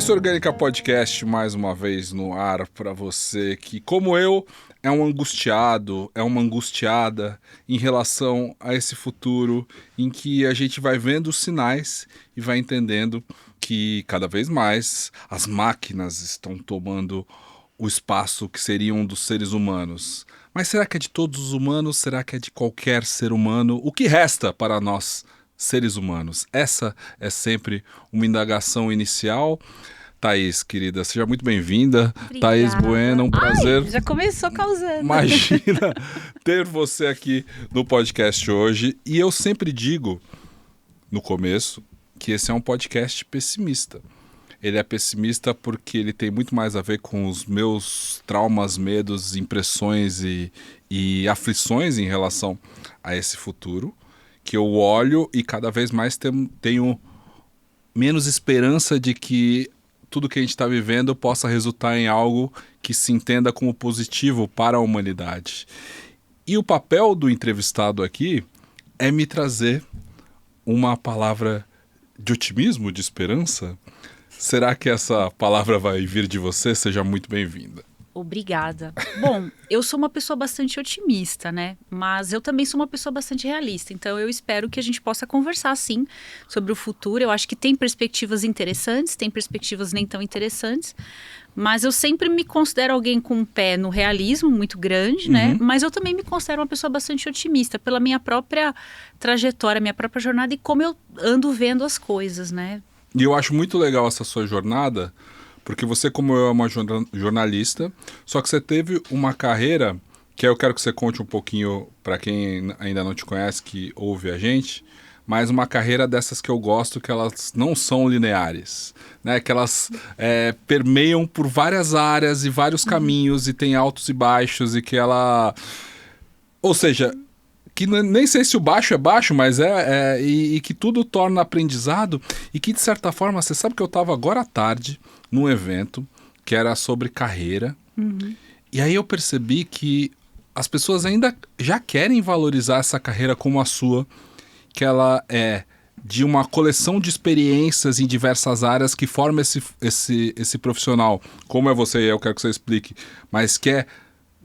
Ciência Orgânica Podcast, mais uma vez no ar para você que, como eu, é um angustiado, é uma angustiada em relação a esse futuro em que a gente vai vendo os sinais e vai entendendo que cada vez mais as máquinas estão tomando o espaço que seriam dos seres humanos. Mas será que é de todos os humanos? Será que é de qualquer ser humano? O que resta para nós, seres humanos? Essa é sempre uma indagação inicial. Thaís, querida, seja muito bem-vinda. Obrigada. Thaís Bueno, um prazer. Ai, já começou causando. Imagina ter você aqui no podcast hoje. E eu sempre digo, no começo, que esse é um podcast pessimista. Ele é pessimista porque ele tem muito mais a ver com os meus traumas, medos, impressões e aflições em relação a esse futuro, que eu olho e cada vez mais tenho menos esperança de que tudo que a gente está vivendo possa resultar em algo que se entenda como positivo para a humanidade. E o papel do entrevistado aqui é me trazer uma palavra de otimismo, de esperança. Será que essa palavra vai vir de você? Seja muito bem-vinda. Obrigada. Bom, eu sou uma pessoa bastante otimista, né? Mas eu também sou uma pessoa bastante realista. Então eu espero que a gente possa conversar, sim, sobre o futuro. Eu acho que tem perspectivas interessantes, tem perspectivas nem tão interessantes. Mas eu sempre me considero alguém com um pé no realismo muito grande, né? Mas eu também me considero uma pessoa bastante otimista pela minha própria trajetória, minha própria jornada e como eu ando vendo as coisas, né? E eu acho muito legal essa sua jornada, porque você, como eu, é uma jornalista, só que você teve uma carreira, que eu quero que você conte um pouquinho para quem ainda não te conhece, que ouve a gente, mas uma carreira dessas que eu gosto, que elas não são lineares, né? Que elas permeiam por várias áreas e vários caminhos e tem altos e baixos e que ela... Ou seja... que nem sei se o baixo é baixo, mas e que tudo torna aprendizado e que, de certa forma, você sabe que eu estava agora à tarde num evento que era sobre carreira e aí eu percebi que as pessoas ainda já querem valorizar essa carreira como a sua, que ela é de uma coleção de experiências em diversas áreas que forma esse profissional, como é você, eu quero que você explique, mas que é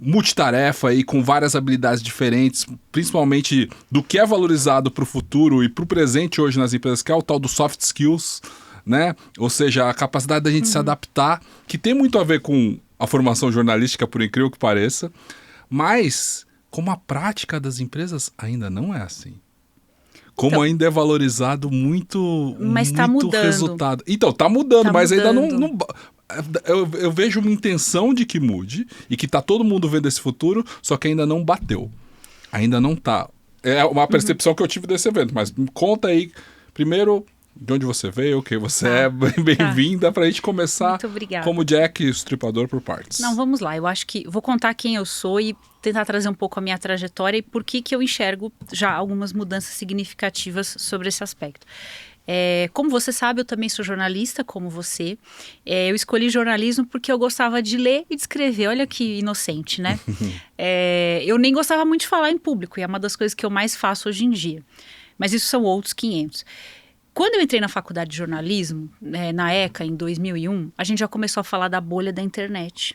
multitarefa e com várias habilidades diferentes, principalmente do que é valorizado para o futuro e para o presente hoje nas empresas, que é o tal do soft skills, né? Ou seja, a capacidade da gente se adaptar, que tem muito a ver com a formação jornalística, por incrível que pareça, mas como a prática das empresas ainda não é assim. Como então, ainda é valorizado muito, mas tá muito mudando. Resultado. Então, tá mudando, mas mudando. Ainda não... Eu vejo uma intenção de que mude e que tá todo mundo vendo esse futuro, só que ainda não bateu. Ainda não tá. É uma percepção que eu tive desse evento, mas conta aí, primeiro, de onde você veio, que você é bem-vinda, pra gente começar como Jack Estripador por partes. Não, vamos lá. Eu acho que vou contar quem eu sou e tentar trazer um pouco a minha trajetória e por que eu enxergo já algumas mudanças significativas sobre esse aspecto. Como você sabe, eu também sou jornalista, como você. Eu escolhi jornalismo porque eu gostava de ler e de escrever. Olha que inocente, né? Eu nem gostava muito de falar em público, e é uma das coisas que eu mais faço hoje em dia. Mas isso são outros 500. Quando eu entrei na faculdade de jornalismo, na ECA, em 2001, a gente já começou a falar da bolha da internet.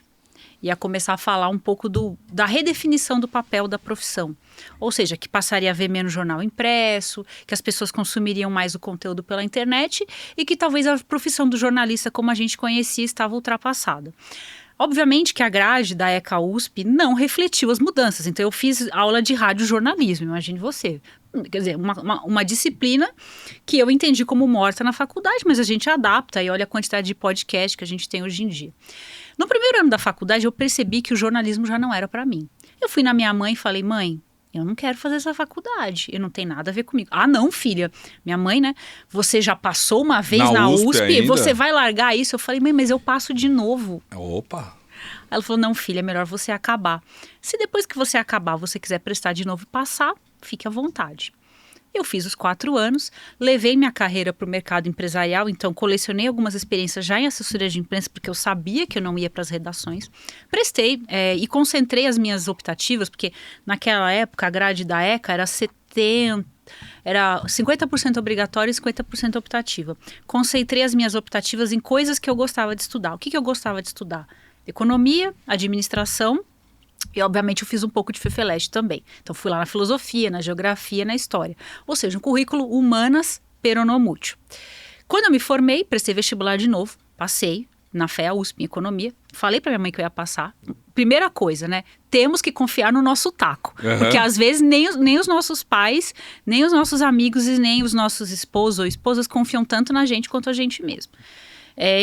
Ia começar a falar um pouco da redefinição do papel da profissão. Ou seja, que passaria a haver menos jornal impresso, que as pessoas consumiriam mais o conteúdo pela internet e que talvez a profissão do jornalista, como a gente conhecia, estava ultrapassada. Obviamente que a grade da ECA USP não refletiu as mudanças. Então eu fiz aula de radiojornalismo, imagine você. Quer dizer, uma disciplina que eu entendi como morta na faculdade, mas a gente adapta e olha a quantidade de podcast que a gente tem hoje em dia. No primeiro ano da faculdade, eu percebi que o jornalismo já não era para mim. Eu fui na minha mãe e falei, mãe, eu não quero fazer essa faculdade, não tem nada a ver comigo. Ah, não, filha, minha mãe, né, você já passou uma vez na USP você vai largar isso? Eu falei, mãe, mas eu passo de novo. Opa! Ela falou, não, filha, é melhor você acabar. Se depois que você acabar, você quiser prestar de novo e passar, fique à vontade. Eu fiz os 4 anos, levei minha carreira para o mercado empresarial, então colecionei algumas experiências já em assessoria de imprensa, porque eu sabia que eu não ia para as redações. Prestei e concentrei as minhas optativas, porque naquela época a grade da ECA era Era 50% obrigatório e 50% optativa. Concentrei as minhas optativas em coisas que eu gostava de estudar. O que eu gostava de estudar? Economia, administração e, obviamente, eu fiz um pouco de FEFELESH também. Então, fui lá na filosofia, na geografia, na história. Ou seja, um currículo humanas peronomútil. Quando eu me formei, prestei vestibular de novo, passei na FEA USP em economia. Falei para minha mãe que eu ia passar. Primeira coisa, né? Temos que confiar no nosso taco. Porque às vezes nem os nossos pais, nem os nossos amigos e nem os nossos esposos ou esposas confiam tanto na gente quanto a gente mesmo.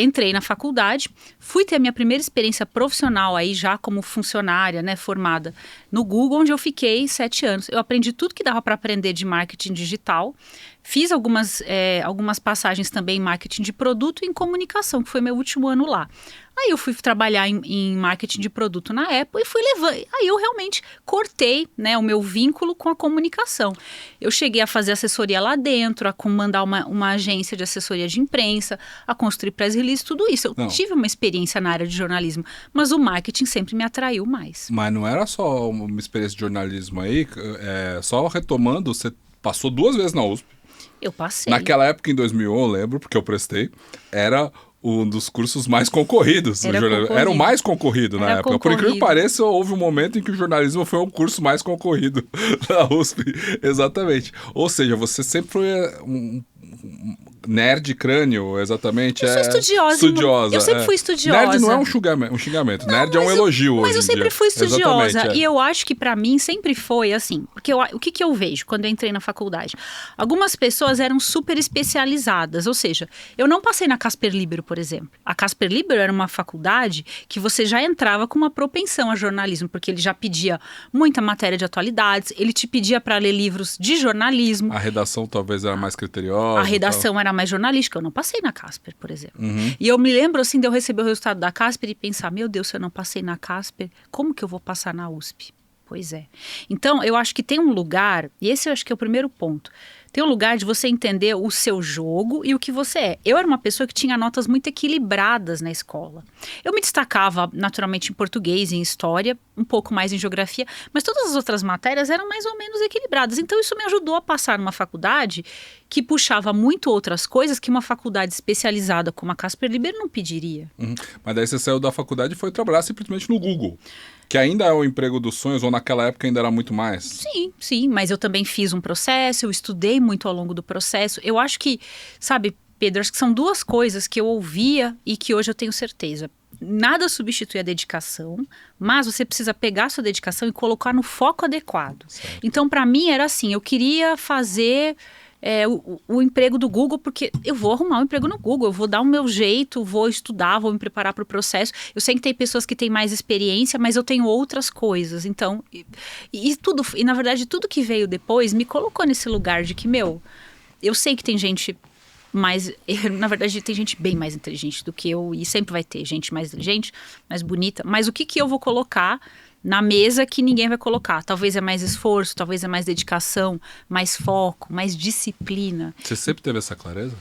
Entrei na faculdade, fui ter a minha primeira experiência profissional aí já como funcionária, né, formada no Google, onde eu fiquei 7 anos. Eu aprendi tudo que dava para aprender de marketing digital, fiz algumas passagens também em marketing de produto e em comunicação, que foi meu último ano lá. Aí eu fui trabalhar em marketing de produto na Apple e fui levando. Aí eu realmente cortei, né, o meu vínculo com a comunicação. Eu cheguei a fazer assessoria lá dentro, a comandar uma agência de assessoria de imprensa, a construir press release, tudo isso. Eu tive uma experiência na área de jornalismo, mas o marketing sempre me atraiu mais. Mas não era só uma experiência de jornalismo aí, só retomando, você passou 2 vezes na USP. Eu passei. Naquela época, em 2001, eu lembro, porque eu prestei, era um dos cursos mais concorridos. Era o mais concorrido na época. Por incrível que pareça, houve um momento em que o jornalismo foi o curso mais concorrido na USP. Exatamente. Ou seja, você sempre foi um nerd crânio, exatamente. Eu sou estudiosa. Eu sempre fui estudiosa. Nerd não é um xingamento. Não, nerd é um elogio. Mas eu sempre fui estudiosa. Exatamente, E eu acho que pra mim sempre foi assim. Porque o que eu vejo quando eu entrei na faculdade? Algumas pessoas eram super especializadas. Ou seja, eu não passei na Casper Libero, por exemplo. A Casper Libero era uma faculdade que você já entrava com uma propensão a jornalismo, porque ele já pedia muita matéria de atualidades, ele te pedia para ler livros de jornalismo. A redação talvez era mais criteriosa. A redação era mais jornalística. Eu não passei na Casper, por exemplo. E eu me lembro assim de eu receber o resultado da Casper e pensar, meu Deus, se eu não passei na Casper, como que eu vou passar na USP? Pois é. Então, eu acho que tem um lugar, e esse eu acho que é o primeiro ponto, tem um lugar de você entender o seu jogo e o que você é. Eu era uma pessoa que tinha notas muito equilibradas na escola. Eu me destacava naturalmente em português, em história, um pouco mais em geografia, mas todas as outras matérias eram mais ou menos equilibradas. Então isso me ajudou a passar numa faculdade que puxava muito outras coisas que uma faculdade especializada como a Casper Libero não pediria. Mas daí você saiu da faculdade e foi trabalhar simplesmente no Google. Que ainda é o emprego dos sonhos, ou naquela época ainda era muito mais? Sim, mas eu também fiz um processo, eu estudei muito ao longo do processo. Eu acho que, sabe, Pedro, acho que são 2 coisas que eu ouvia e que hoje eu tenho certeza. Nada substitui a dedicação, mas você precisa pegar a sua dedicação e colocar no foco adequado. Certo. Então, para mim, era assim, eu queria fazer... o emprego do Google, porque eu vou arrumar um emprego no Google, eu vou dar o meu jeito, vou estudar, vou me preparar para o processo. Eu sei que tem pessoas que têm mais experiência, mas eu tenho outras coisas. Então, e na verdade, tudo que veio depois me colocou nesse lugar de que, eu sei que tem gente mais, na verdade, tem gente bem mais inteligente do que eu, e sempre vai ter gente mais inteligente, mais bonita, mas o que eu vou colocar na mesa que ninguém vai colocar? Talvez é mais esforço, talvez é mais dedicação, mais foco, mais disciplina. Você sempre teve essa clareza?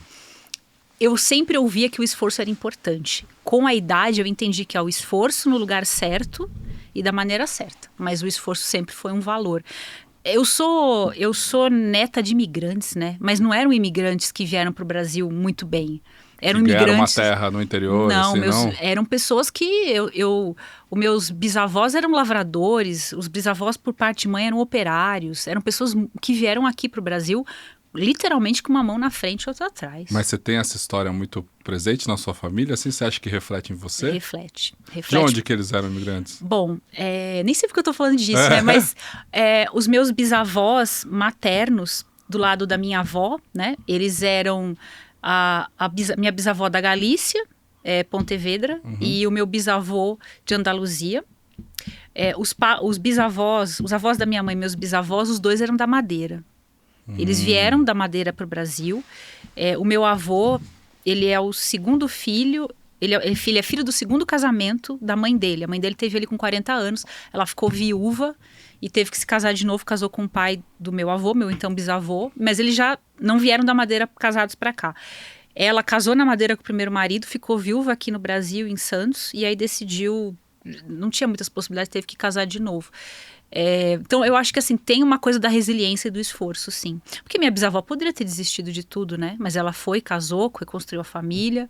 Eu sempre ouvia que o esforço era importante. Com a idade eu entendi que é o esforço no lugar certo e da maneira certa. Mas o esforço sempre foi um valor. Eu sou neta de imigrantes, né? Mas não eram imigrantes que vieram para o Brasil muito bem. Eram imigrantes. Uma terra no interior? Não, assim, não? Eram pessoas que os meus bisavós eram lavradores, os bisavós por parte de mãe eram operários, eram pessoas que vieram aqui para o Brasil literalmente com uma mão na frente e outra atrás. Mas você tem essa história muito presente na sua família? Assim, você acha que reflete em você? Reflete. De onde que eles eram imigrantes? Bom, nem sei porque eu tô falando disso, né? Mas os meus bisavós maternos, do lado da minha avó, né? Eles eram minha bisavó da Galícia, Pontevedra, e o meu bisavô de Andaluzia. Os bisavós, os avós da minha mãe, meus bisavós, os 2 eram da Madeira. Eles vieram da Madeira para o Brasil. O meu avô, ele é o segundo filho, ele é filho do segundo casamento da mãe dele. A mãe dele teve ele com 40 anos, ela ficou viúva e teve que se casar de novo, casou com o pai do meu avô, meu então bisavô, mas eles já não vieram da Madeira casados para cá. Ela casou na Madeira com o primeiro marido, ficou viúva aqui no Brasil, em Santos, e aí decidiu não tinha muitas possibilidades, teve que casar de novo. Então, eu acho que assim, tem uma coisa da resiliência e do esforço, sim. Porque minha bisavó poderia ter desistido de tudo, né? Mas ela foi, casou, reconstruiu a família.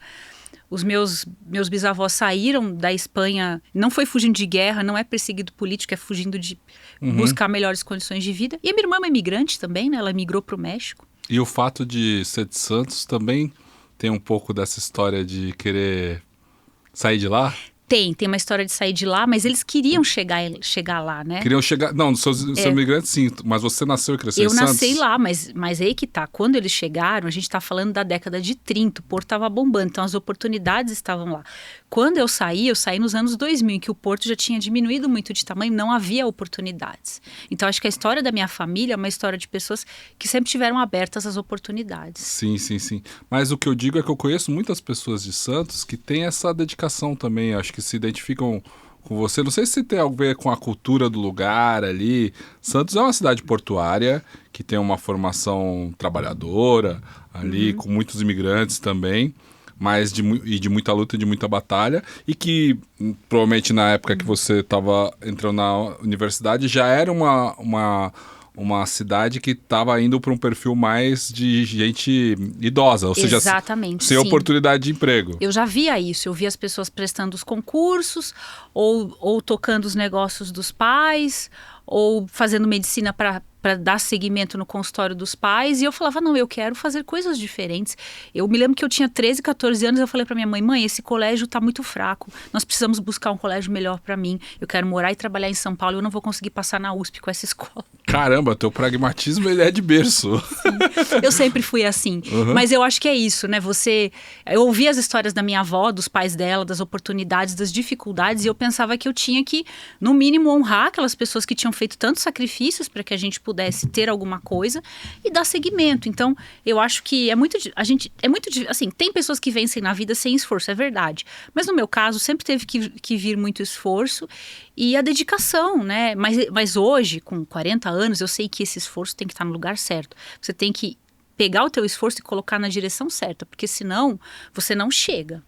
Os meus bisavós saíram da Espanha, não foi fugindo de guerra, não é perseguido político, é fugindo de buscar melhores condições de vida. E a minha irmã é uma imigrante também, né? Ela migrou para o México. E o fato de ser de Santos também tem um pouco dessa história de querer sair de lá? Tem uma história de sair de lá, mas eles queriam chegar lá, né? Queriam chegar... Não, seus imigrantes sim, mas você nasceu e cresceu em Santos? Eu nasci lá, mas aí que tá. Quando eles chegaram, a gente tá falando da década de 30, o Porto tava bombando, então as oportunidades estavam lá. Quando eu saí nos anos 2000, em que o Porto já tinha diminuído muito de tamanho, não havia oportunidades. Então acho que a história da minha família é uma história de pessoas que sempre tiveram abertas as oportunidades. Sim. Mas o que eu digo é que eu conheço muitas pessoas de Santos que têm essa dedicação também, acho que se identificam com você. Não sei se tem algo a ver com a cultura do lugar ali. Santos é uma cidade portuária que tem uma formação trabalhadora ali, com muitos imigrantes também, mas de muita luta e de muita batalha, e que provavelmente na época que você estava entrando na universidade já era uma cidade que estava indo para um perfil mais de gente idosa, ou seja, exatamente, sem sim. oportunidade de emprego. Eu já via isso, eu via as pessoas prestando os concursos, ou tocando os negócios dos pais, ou fazendo medicina para dar seguimento no consultório dos pais, e eu falava, não, eu quero fazer coisas diferentes. Eu me lembro que eu tinha 13, 14 anos, eu falei para minha mãe, esse colégio está muito fraco, nós precisamos buscar um colégio melhor para mim, eu quero morar e trabalhar em São Paulo, eu não vou conseguir passar na USP com essa escola. Caramba, teu pragmatismo ele é de berço. Sim, eu sempre fui assim, mas eu acho que é isso, né, eu ouvia as histórias da minha avó, dos pais dela, das oportunidades, das dificuldades, e eu pensava que eu tinha que, no mínimo, honrar aquelas pessoas que tinham feito tantos sacrifícios para que a gente pudesse ter alguma coisa e dar seguimento. Então, eu acho que assim, tem pessoas que vencem na vida sem esforço, é verdade. Mas no meu caso, sempre teve que vir muito esforço e a dedicação, né? Mas hoje, com 40 anos, eu sei que esse esforço tem que estar no lugar certo. Você tem que pegar o teu esforço e colocar na direção certa, porque senão você não chega.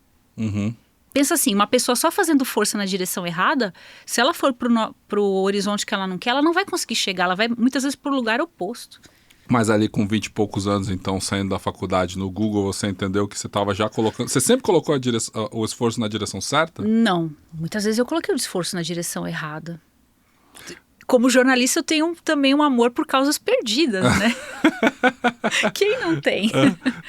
Pensa assim, uma pessoa só fazendo força na direção errada, se ela for pro horizonte que ela não quer, ela não vai conseguir chegar, ela vai muitas vezes pro lugar oposto. Mas ali com 20 e poucos anos, então, saindo da faculdade no Google, você entendeu que você estava já colocando... Você sempre colocou o esforço na direção certa? Não, muitas vezes eu coloquei o esforço na direção errada. Como jornalista, eu tenho também um amor por causas perdidas, né? Quem não tem?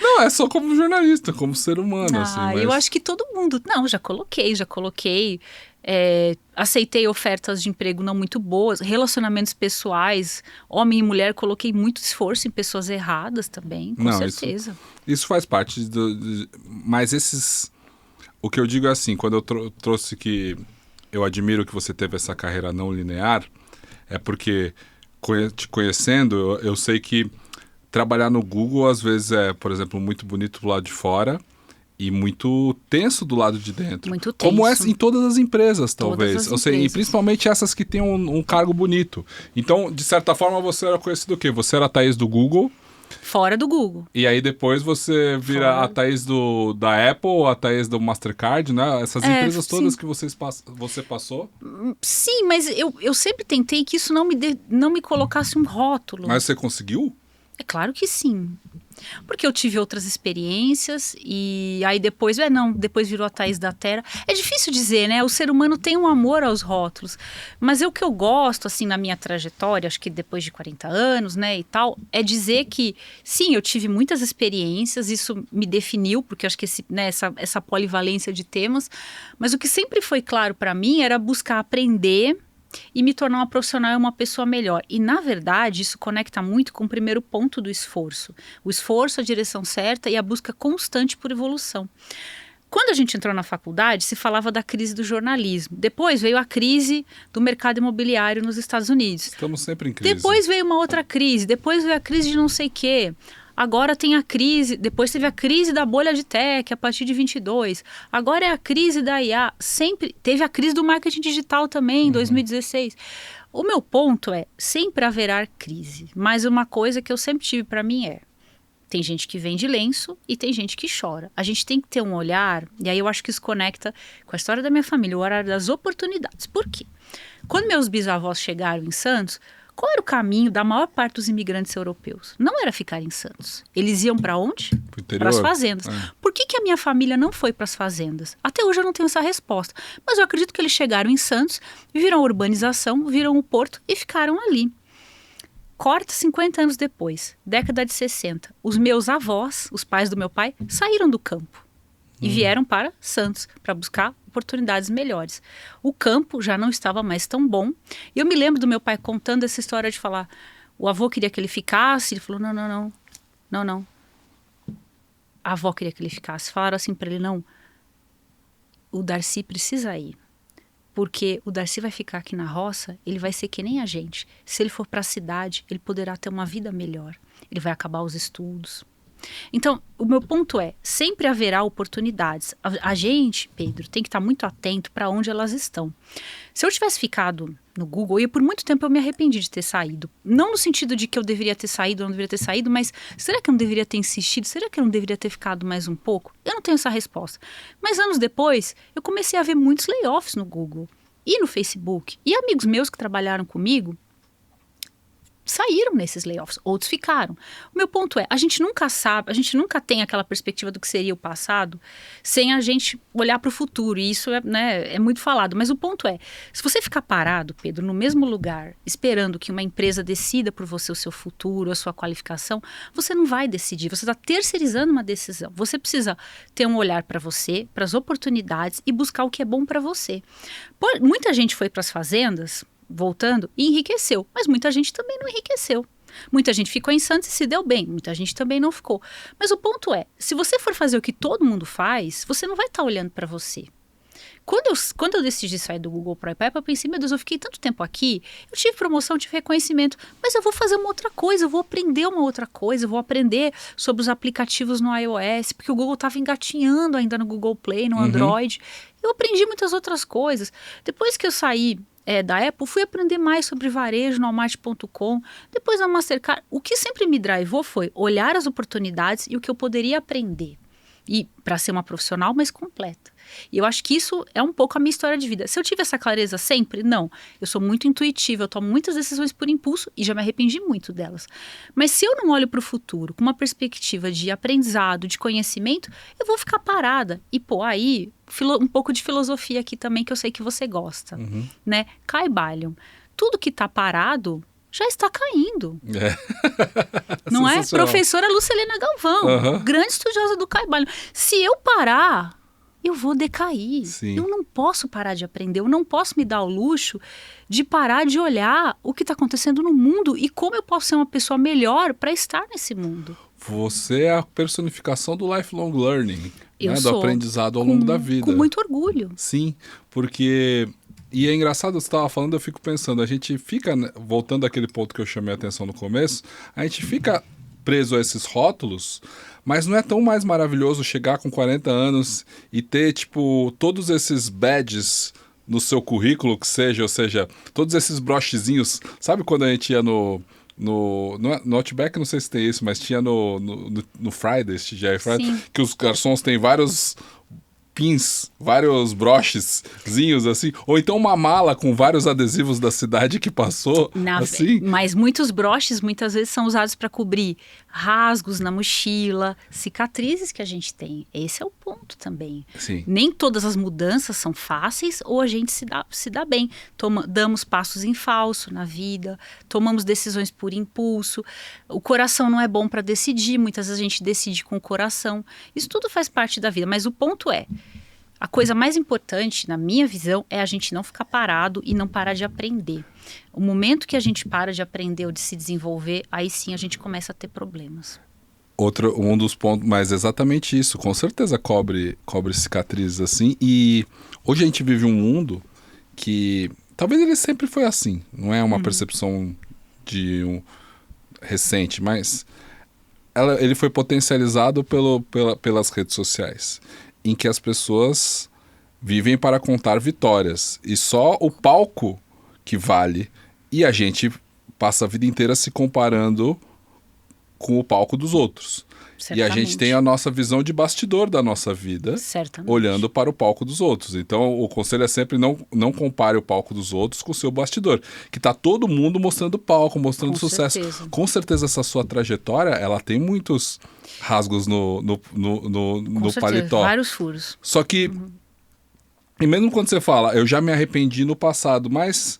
Não, é só como jornalista, como ser humano. Assim, mas... Eu acho que todo mundo... Não, já coloquei. Aceitei ofertas de emprego não muito boas, relacionamentos pessoais, homem e mulher, coloquei muito esforço em pessoas erradas também, com certeza. Isso faz parte mas o que eu digo é assim, quando eu trouxe que eu admiro que você teve essa carreira não linear, é porque te conhecendo, eu sei que trabalhar no Google às vezes é, por exemplo, muito bonito do lado de fora e muito tenso do lado de dentro. Muito tenso. Como é em todas as empresas, talvez. Todas as empresas. E principalmente essas que têm um cargo bonito. Então, de certa forma, você era conhecido o quê? Você era a Thaís do Google. Fora do Google. E aí depois você vira a Thaís da Apple, a Thaís do Mastercard, né? Essas empresas todas sim. Que você passou. Sim, mas eu sempre tentei que isso não me colocasse um rótulo. Mas você conseguiu? É claro que sim. Porque eu tive outras experiências e aí depois virou a Thaís da Terra. É difícil dizer, né? O ser humano tem um amor aos rótulos. Mas o que eu gosto, assim, na minha trajetória, acho que depois de 40 anos, né, e tal, é dizer que, sim, eu tive muitas experiências, isso me definiu, porque acho que essa polivalência de temas, mas o que sempre foi claro para mim era buscar aprender e me tornar uma profissional e uma pessoa melhor. E, na verdade, isso conecta muito com o primeiro ponto do esforço. O esforço, a direção certa e a busca constante por evolução. Quando a gente entrou na faculdade, se falava da crise do jornalismo. Depois veio a crise do mercado imobiliário nos Estados Unidos. Estamos sempre em crise. Depois veio uma outra crise. Depois veio a crise de não sei o quê. Agora tem a crise, depois teve a crise da bolha de tech a partir de 22. Agora é a crise da IA. Sempre teve a crise do marketing digital também em 2016. O meu ponto é, sempre haverá crise. Mas uma coisa que eu sempre tive para mim Tem gente que vende lenço e tem gente que chora. A gente tem que ter um olhar, e aí eu acho que isso conecta com a história da minha família, o horário das oportunidades. Por quê? Quando meus bisavós chegaram em Santos, qual era o caminho da maior parte dos imigrantes europeus? Não era ficar em Santos. Eles iam para onde? Para as fazendas. Por que a minha família não foi para as fazendas? Até hoje eu não tenho essa resposta. Mas eu acredito que eles chegaram em Santos, viram a urbanização, viram o porto e ficaram ali. Corta 50 anos depois, década de 60. Os meus avós, os pais do meu pai, saíram do campo e vieram para Santos para buscar oportunidades melhores. O campo já não estava mais tão bom. E eu me lembro do meu pai contando essa história de falar, o avô queria que ele ficasse, ele falou, não. A avó queria que ele ficasse. Falaram assim para ele, não, o Darcy precisa ir. Porque o Darcy vai ficar aqui na roça, ele vai ser que nem a gente. Se ele for para a cidade, ele poderá ter uma vida melhor. Ele vai acabar os estudos. Então, o meu ponto é, sempre haverá oportunidades. A gente, Pedro, tem que estar muito atento para onde elas estão. Se eu tivesse ficado no Google, e por muito tempo eu me arrependi de ter saído. Não no sentido de que eu deveria ter saído ou não deveria ter saído, mas será que eu não deveria ter insistido? Será que eu não deveria ter ficado mais um pouco? Eu não tenho essa resposta. Mas anos depois, eu comecei a ver muitos layoffs no Google e no Facebook. E amigos meus que trabalharam comigo saíram nesses layoffs, outros ficaram. O meu ponto é, a gente nunca sabe, a gente nunca tem aquela perspectiva do que seria o passado sem a gente olhar para o futuro, e isso é muito falado, mas o ponto é, se você ficar parado, Pedro, no mesmo lugar, esperando que uma empresa decida por você o seu futuro, a sua qualificação, você não vai decidir, você está terceirizando uma decisão. Você precisa ter um olhar para você, para as oportunidades e buscar o que é bom para você. Muita gente foi para as fazendas, voltando, e enriqueceu. Mas muita gente também não enriqueceu. Muita gente ficou em Santos e se deu bem. Muita gente também não ficou. Mas o ponto é, se você for fazer o que todo mundo faz, você não vai estar olhando para você. Quando eu decidi sair do Google Pro Ipa, eu pensei, meu Deus, eu fiquei tanto tempo aqui, eu tive promoção, tive reconhecimento, mas eu vou fazer uma outra coisa, eu vou aprender uma outra coisa, eu vou aprender sobre os aplicativos no iOS, porque o Google estava engatinhando ainda no Google Play, no Android. Eu aprendi muitas outras coisas. Depois que eu saí da Apple, fui aprender mais sobre varejo no Walmart.com, depois na Mastercard. O que sempre me drivou foi olhar as oportunidades e o que eu poderia aprender. E para ser uma profissional mais completa. E eu acho que isso é um pouco a minha história de vida. Se eu tive essa clareza sempre, não. Eu sou muito intuitiva, eu tomo muitas decisões por impulso e já me arrependi muito delas. Mas se eu não olho para o futuro com uma perspectiva de aprendizado, de conhecimento, eu vou ficar parada. E aí, um pouco de filosofia aqui também, que eu sei que você gosta. Né? Caibalion. Tudo que está parado já está caindo. Não é? Professora Lucilena Galvão, grande estudiosa do Caibalion. Se eu parar, eu vou decair. Sim. Eu não posso parar de aprender, eu não posso me dar o luxo de parar de olhar o que está acontecendo no mundo e como eu posso ser uma pessoa melhor para estar nesse mundo. Você é a personificação do lifelong learning, do aprendizado ao longo da vida. Com muito orgulho. Sim, porque... E é engraçado, você estava falando, eu fico pensando, a gente fica, voltando àquele ponto que eu chamei a atenção no começo, a gente fica preso a esses rótulos, mas não é tão mais maravilhoso chegar com 40 anos e ter, todos esses badges no seu currículo, ou seja, todos esses brochezinhos. Sabe quando a gente ia no Outback, não sei se tem isso, mas tinha no Fridays, TGI Fridays, que os garçons têm vários pins, vários brochezinhos assim, ou então uma mala com vários adesivos da cidade que passou, assim. Mas muitos broches muitas vezes são usados para cobrir rasgos na mochila, cicatrizes que a gente tem. Esse é o ponto também. Sim. Nem todas as mudanças são fáceis ou a gente se dá bem. Damos passos em falso na vida, tomamos decisões por impulso. O coração não é bom para decidir, muitas vezes a gente decide com o coração. Isso tudo faz parte da vida, mas o ponto é, a coisa mais importante, na minha visão, é a gente não ficar parado e não parar de aprender. O momento que a gente para de aprender ou de se desenvolver, aí sim a gente começa a ter problemas. Um dos pontos, mas exatamente isso, com certeza cobre cicatrizes assim, e hoje a gente vive um mundo que, talvez ele sempre foi assim, não é uma percepção recente, mas ele foi potencializado pelas redes sociais, em que as pessoas vivem para contar vitórias. E só o palco que vale. E a gente passa a vida inteira se comparando com o palco dos outros. Certamente. E a gente tem a nossa visão de bastidor da nossa vida, Certamente. olhando para o palco dos outros. Então, o conselho é sempre não compare o palco dos outros com o seu bastidor. Que tá todo mundo mostrando palco, mostrando Com sucesso. certeza. Com certeza, essa sua trajetória, ela tem muitos rasgos no Com certeza, paletó. vários furos. Só que, e mesmo quando você fala, eu já me arrependi no passado, mas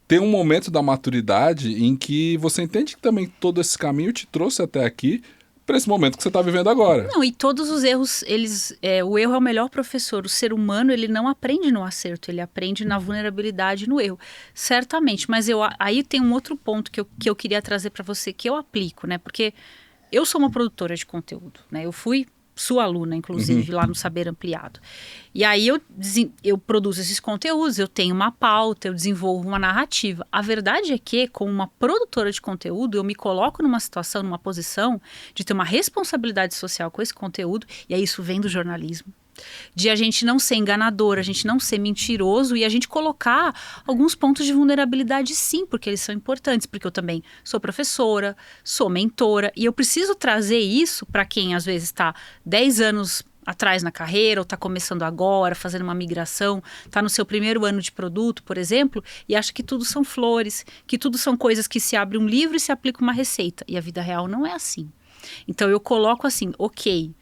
tem um momento da maturidade em que você entende que também todo esse caminho te trouxe até aqui, para esse momento que você está vivendo agora. Não, e todos os erros, o erro é o melhor professor. O ser humano, ele não aprende no acerto, ele aprende na vulnerabilidade, no erro. Certamente, mas aí tem um outro ponto que eu queria trazer para você, que eu aplico, né? Porque eu sou uma produtora de conteúdo, né? Eu fui sua aluna, inclusive, lá no Saber Ampliado. E aí eu produzo esses conteúdos, eu tenho uma pauta, eu desenvolvo uma narrativa. A verdade é que, como uma produtora de conteúdo, eu me coloco numa situação, numa posição de ter uma responsabilidade social com esse conteúdo, e aí isso vem do jornalismo. De a gente não ser enganador, a gente não ser mentiroso e a gente colocar alguns pontos de vulnerabilidade, sim, porque eles são importantes, porque eu também sou professora, sou mentora e eu preciso trazer isso para quem às vezes está 10 anos atrás na carreira ou está começando agora, fazendo uma migração, está no seu primeiro ano de produto, por exemplo, e acha que tudo são flores, que tudo são coisas que se abre um livro e se aplica uma receita. E a vida real não é assim. Então eu coloco assim, ok,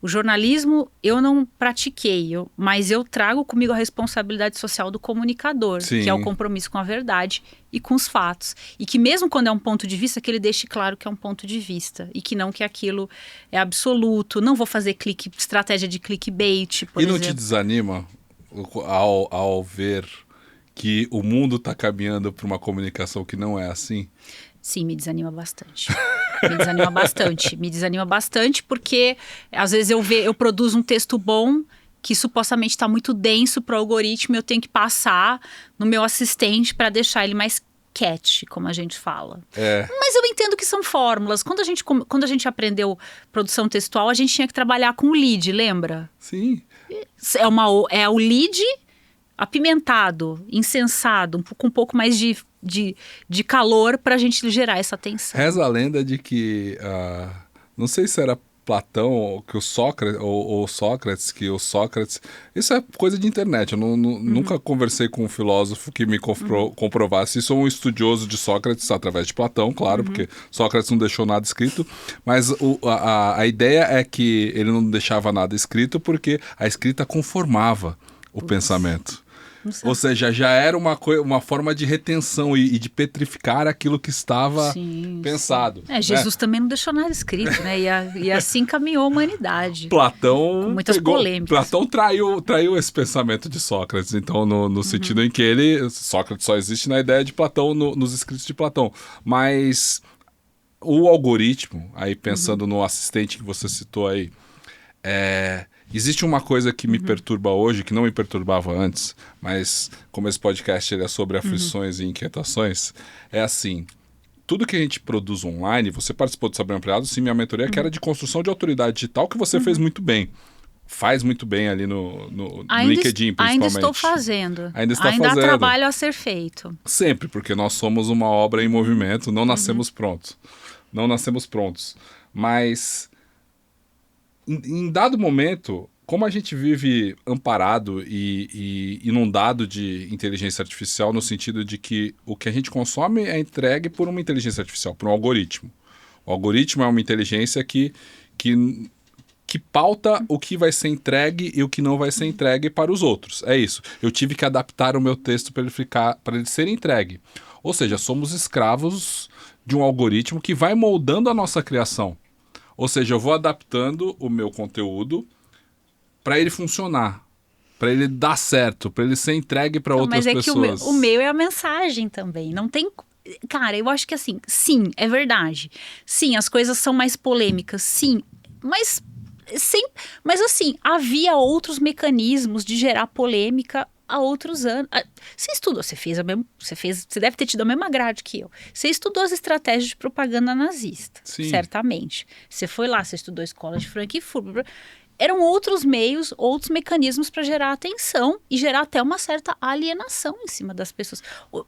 o jornalismo eu não pratiquei, mas eu trago comigo a responsabilidade social do comunicador, Sim. que é o compromisso com a verdade e com os fatos. E que mesmo quando é um ponto de vista, que ele deixe claro que é um ponto de vista. E que não que aquilo é absoluto. Não vou fazer estratégia de clickbait, por exemplo. E não te desanima ao ver que o mundo está caminhando para uma comunicação que não é assim? Sim, me desanima bastante. Me desanima bastante. Me desanima bastante porque às vezes eu produzo um texto bom que supostamente está muito denso para o algoritmo e eu tenho que passar no meu assistente para deixar ele mais catchy, como a gente fala. Mas eu entendo que são fórmulas. Quando a gente aprendeu produção textual, a gente tinha que trabalhar com o lead, lembra? Sim. É o lead apimentado, incensado, com um pouco mais de calor para a gente gerar essa tensão. Reza a lenda de que, não sei se era Platão que o Sócrates, ou Sócrates, que o Sócrates... Isso é coisa de internet, eu nunca conversei com um filósofo que me comprovasse. Isso é um estudioso de Sócrates, através de Platão, claro, porque Sócrates não deixou nada escrito, mas a ideia é que ele não deixava nada escrito porque a escrita conformava o pensamento. Ou seja, já era uma forma de retenção e de petrificar aquilo que estava pensado. Sim. Jesus também não deixou nada escrito, né? E assim caminhou a humanidade. Platão... Com muitas polêmicas. Platão traiu esse pensamento de Sócrates, então, no sentido em que Sócrates só existe na ideia de Platão, nos escritos de Platão. Mas o algoritmo, aí pensando no assistente que você citou aí, existe uma coisa que me perturba hoje, que não me perturbava antes, mas como esse podcast ele é sobre aflições e inquietações, é assim, tudo que a gente produz online, você participou do Saber Ampliado, sim, minha mentoria que era de construção de autoridade digital, que você fez muito bem. Faz muito bem ali no LinkedIn, principalmente. Ainda estou fazendo. Ainda há trabalho a ser feito. Sempre, porque nós somos uma obra em movimento, não nascemos prontos. Não nascemos prontos. Mas... Em dado momento, como a gente vive amparado e inundado de inteligência artificial, no sentido de que o que a gente consome é entregue por uma inteligência artificial, por um algoritmo. O algoritmo é uma inteligência que pauta o que vai ser entregue e o que não vai ser entregue para os outros. É isso. Eu tive que adaptar o meu texto para ele ser entregue. Ou seja, somos escravos de um algoritmo que vai moldando a nossa criação. Ou seja, eu vou adaptando o meu conteúdo para ele funcionar, para ele dar certo, para ele ser entregue para outras pessoas. Mas é que o meu é a mensagem também. Não tem... Cara, eu acho que assim, sim, é verdade. Sim, as coisas são mais polêmicas, sim. Mas assim, havia outros mecanismos de gerar polêmica há outros anos. Você estudou, você deve ter tido a mesma grade que eu. Você estudou as estratégias de propaganda nazista, Sim. certamente. Você foi lá, você estudou a escola de Frankfurt. eram outros meios, outros mecanismos para gerar atenção e gerar até uma certa alienação em cima das pessoas.